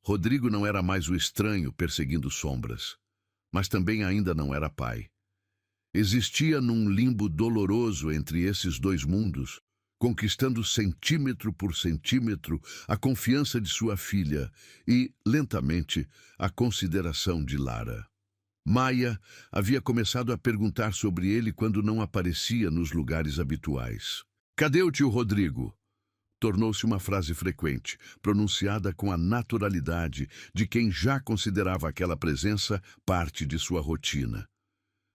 Rodrigo não era mais o estranho perseguindo sombras, mas também ainda não era pai. Existia num limbo doloroso entre esses dois mundos, conquistando centímetro por centímetro a confiança de sua filha e, lentamente, a consideração de Lara. Maia havia começado a perguntar sobre ele quando não aparecia nos lugares habituais. Cadê o tio Rodrigo? Tornou-se uma frase frequente, pronunciada com a naturalidade de quem já considerava aquela presença parte de sua rotina.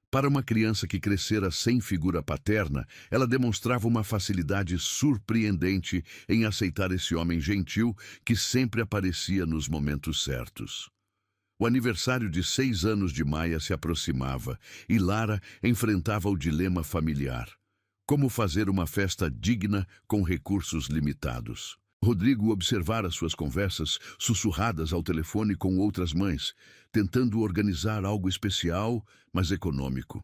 Para uma criança que crescera sem figura paterna, ela demonstrava uma facilidade surpreendente em aceitar esse homem gentil que sempre aparecia nos momentos certos. O aniversário de 6 anos de Maia se aproximava e Lara enfrentava o dilema familiar. Como fazer uma festa digna com recursos limitados? Rodrigo observara suas conversas sussurradas ao telefone com outras mães, tentando organizar algo especial, mas econômico.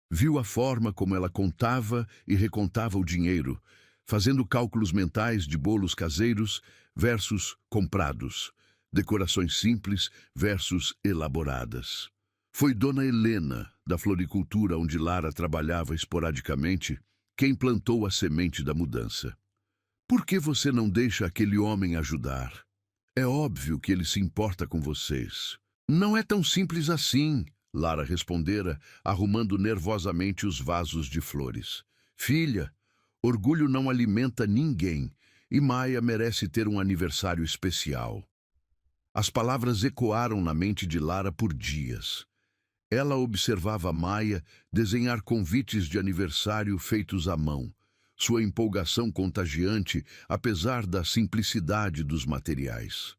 Viu a forma como ela contava e recontava o dinheiro, fazendo cálculos mentais de bolos caseiros versus comprados, decorações simples versus elaboradas. Foi Dona Helena, da floricultura onde Lara trabalhava esporadicamente, quem plantou a semente da mudança. Por que você não deixa aquele homem ajudar? É óbvio que ele se importa com vocês. Não é tão simples assim, Lara respondera, arrumando nervosamente os vasos de flores. Filha, orgulho não alimenta ninguém e Maia merece ter um aniversário especial. As palavras ecoaram na mente de Lara por dias. Ela observava Maia desenhar convites de aniversário feitos à mão, sua empolgação contagiante, apesar da simplicidade dos materiais.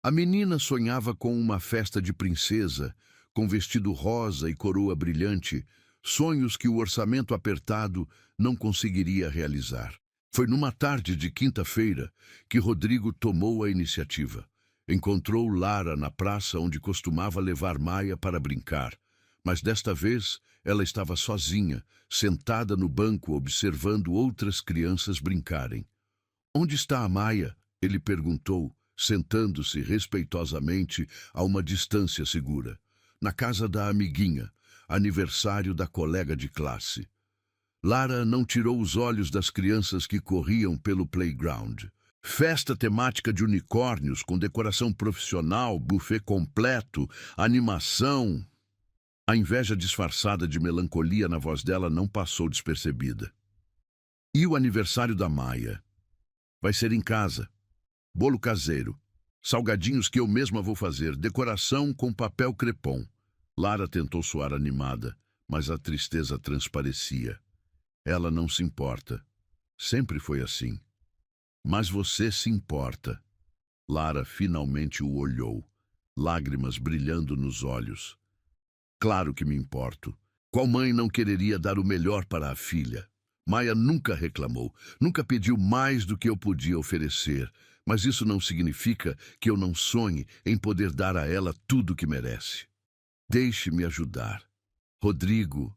A menina sonhava com uma festa de princesa, com vestido rosa e coroa brilhante, sonhos que o orçamento apertado não conseguiria realizar. Foi numa tarde de quinta-feira que Rodrigo tomou a iniciativa. Encontrou Lara na praça onde costumava levar Maia para brincar, mas desta vez ela estava sozinha, sentada no banco observando outras crianças brincarem. "Onde está a Maia?" ele perguntou, sentando-se respeitosamente a uma distância segura. "Na casa da amiguinha, aniversário da colega de classe." Lara não tirou os olhos das crianças que corriam pelo playground. Festa temática de unicórnios, com decoração profissional, buffet completo, animação. A inveja disfarçada de melancolia na voz dela não passou despercebida. "E o aniversário da Maia? Vai ser em casa. Bolo caseiro. Salgadinhos que eu mesma vou fazer. Decoração com papel crepom." Lara tentou soar animada, mas a tristeza transparecia. "Ela não se importa. Sempre foi assim." "Mas você se importa." Lara finalmente o olhou, lágrimas brilhando nos olhos. "Claro que me importo. Qual mãe não quereria dar o melhor para a filha? Maia nunca reclamou, nunca pediu mais do que eu podia oferecer, mas isso não significa que eu não sonhe em poder dar a ela tudo o que merece. Deixe-me ajudar. Rodrigo,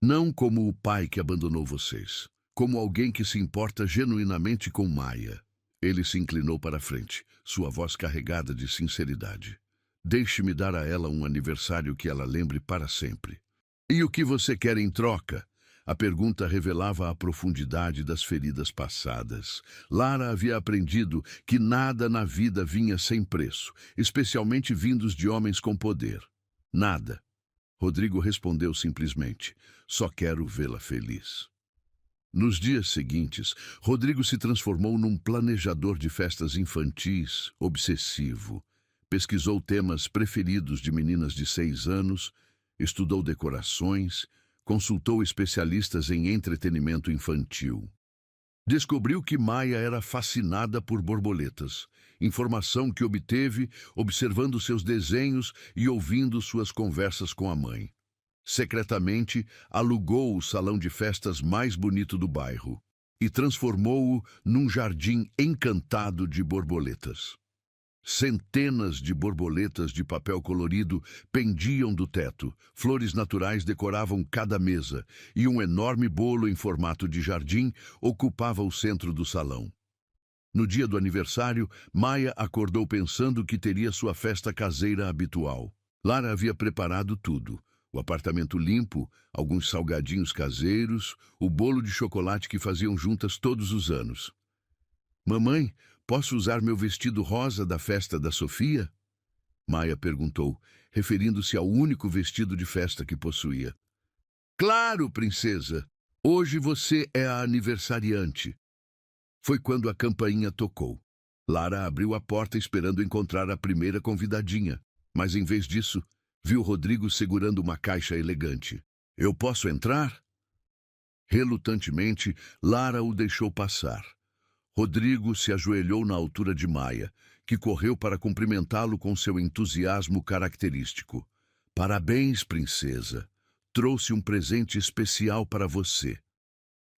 não como o pai que abandonou vocês, como alguém que se importa genuinamente com Maia." Ele se inclinou para a frente, sua voz carregada de sinceridade. "Deixe-me dar a ela um aniversário que ela lembre para sempre." "E o que você quer em troca?" A pergunta revelava a profundidade das feridas passadas. Lara havia aprendido que nada na vida vinha sem preço, especialmente vindos de homens com poder. "Nada." Rodrigo respondeu simplesmente: "Só quero vê-la feliz." Nos dias seguintes, Rodrigo se transformou num planejador de festas infantis, obsessivo. Pesquisou temas preferidos de meninas de 6 anos, estudou decorações, consultou especialistas em entretenimento infantil. Descobriu que Maia era fascinada por borboletas, informação que obteve observando seus desenhos e ouvindo suas conversas com a mãe. Secretamente, alugou o salão de festas mais bonito do bairro e transformou-o num jardim encantado de borboletas. Centenas de borboletas de papel colorido pendiam do teto, flores naturais decoravam cada mesa e um enorme bolo em formato de jardim ocupava o centro do salão. No dia do aniversário, Maia acordou pensando que teria sua festa caseira habitual. Lara havia preparado tudo: o apartamento limpo, alguns salgadinhos caseiros, o bolo de chocolate que faziam juntas todos os anos. "Mamãe, posso usar meu vestido rosa da festa da Sofia?" Maia perguntou, referindo-se ao único vestido de festa que possuía. "Claro, princesa! Hoje você é a aniversariante." Foi quando a campainha tocou. Lara abriu a porta esperando encontrar a primeira convidadinha, mas em vez disso, viu Rodrigo segurando uma caixa elegante. "Eu posso entrar?" Relutantemente, Lara o deixou passar. Rodrigo se ajoelhou na altura de Maia, que correu para cumprimentá-lo com seu entusiasmo característico. "Parabéns, princesa. Trouxe um presente especial para você."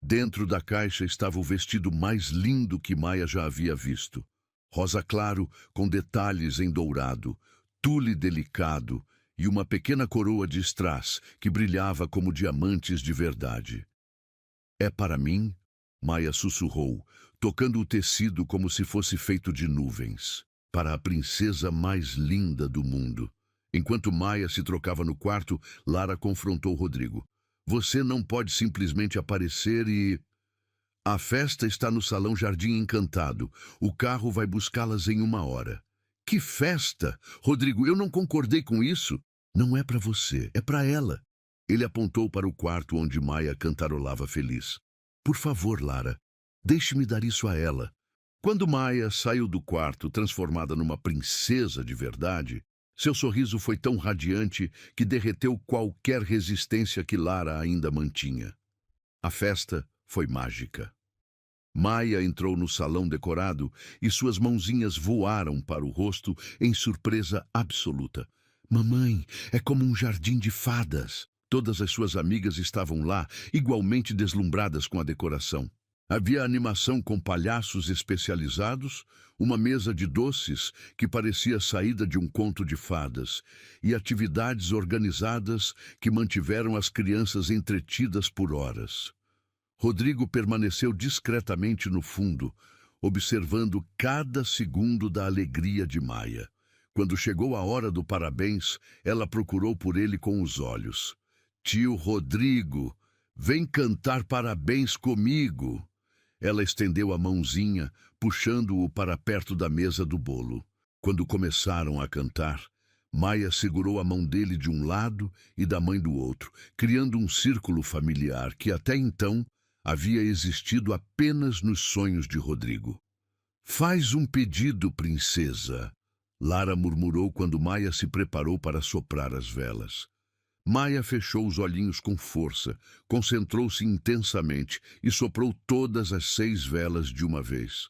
Dentro da caixa estava o vestido mais lindo que Maia já havia visto. Rosa claro, com detalhes em dourado, tule delicado e uma pequena coroa de strass que brilhava como diamantes de verdade. "É para mim?" Maia sussurrou, tocando o tecido como se fosse feito de nuvens. "Para a princesa mais linda do mundo." Enquanto Maia se trocava no quarto, Lara confrontou Rodrigo. "Você não pode simplesmente aparecer e... A festa está no Salão Jardim Encantado. O carro vai buscá-las em 1 hora." "Que festa? Rodrigo, eu não concordei com isso." "Não é para você, é para ela." Ele apontou para o quarto onde Maia cantarolava feliz. "Por favor, Lara, deixe-me dar isso a ela." Quando Maia saiu do quarto transformada numa princesa de verdade, seu sorriso foi tão radiante que derreteu qualquer resistência que Lara ainda mantinha. A festa foi mágica. Maia entrou no salão decorado e suas mãozinhas voaram para o rosto em surpresa absoluta. "Mamãe, é como um jardim de fadas." Todas as suas amigas estavam lá, igualmente deslumbradas com a decoração. Havia animação com palhaços especializados, uma mesa de doces que parecia saída de um conto de fadas, e atividades organizadas que mantiveram as crianças entretidas por horas. Rodrigo permaneceu discretamente no fundo, observando cada segundo da alegria de Maia. Quando chegou a hora do parabéns, ela procurou por ele com os olhos. "Tio Rodrigo, vem cantar parabéns comigo." Ela estendeu a mãozinha, puxando-o para perto da mesa do bolo. Quando começaram a cantar, Maia segurou a mão dele de um lado e da mãe do outro, criando um círculo familiar que até então havia existido apenas nos sonhos de Rodrigo. "Faz um pedido, princesa", Lara murmurou quando Maia se preparou para soprar as velas. Maia fechou os olhinhos com força, concentrou-se intensamente e soprou todas as 6 velas de uma vez.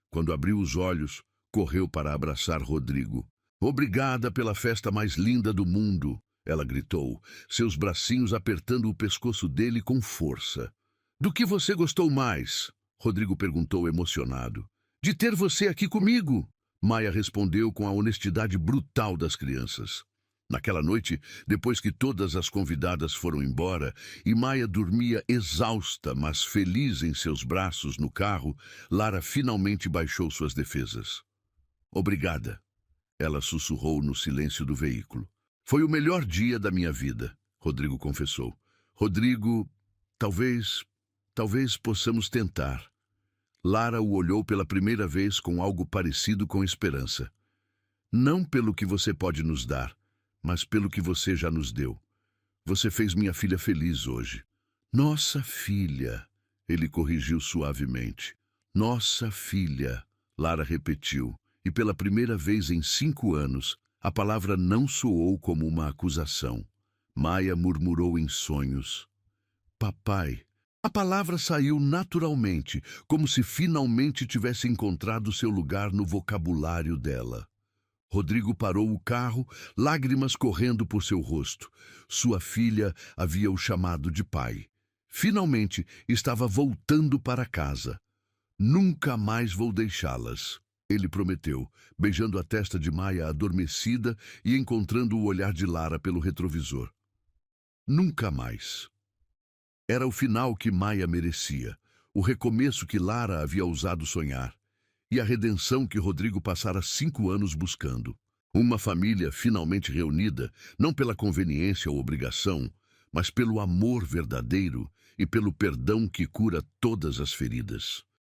Quando abriu os olhos, correu para abraçar Rodrigo. "Obrigada pela festa mais linda do mundo", ela gritou, seus bracinhos apertando o pescoço dele com força. "Do que você gostou mais?", Rodrigo perguntou emocionado. "De ter você aqui comigo", Maia respondeu com a honestidade brutal das crianças. Naquela noite, depois que todas as convidadas foram embora e Maia dormia exausta, mas feliz em seus braços no carro, Lara finalmente baixou suas defesas. "Obrigada", ela sussurrou no silêncio do veículo. "Foi o melhor dia da minha vida", Rodrigo confessou. "Rodrigo, talvez possamos tentar." Lara o olhou pela primeira vez com algo parecido com esperança. "Não pelo que você pode nos dar, mas pelo que você já nos deu. Você fez minha filha feliz hoje." "Nossa filha", ele corrigiu suavemente. "Nossa filha", Lara repetiu, e pela primeira vez em 5 anos, a palavra não soou como uma acusação. Maia murmurou em sonhos. "Papai." A palavra saiu naturalmente, como se finalmente tivesse encontrado seu lugar no vocabulário dela. Rodrigo parou o carro, lágrimas correndo por seu rosto. Sua filha havia o chamado de pai. Finalmente estava voltando para casa. "Nunca mais vou deixá-las", ele prometeu, beijando a testa de Maia adormecida e encontrando o olhar de Lara pelo retrovisor. Nunca mais. Era o final que Maia merecia, o recomeço que Lara havia ousado sonhar, e a redenção que Rodrigo passara 5 anos buscando. Uma família finalmente reunida, não pela conveniência ou obrigação, mas pelo amor verdadeiro e pelo perdão que cura todas as feridas.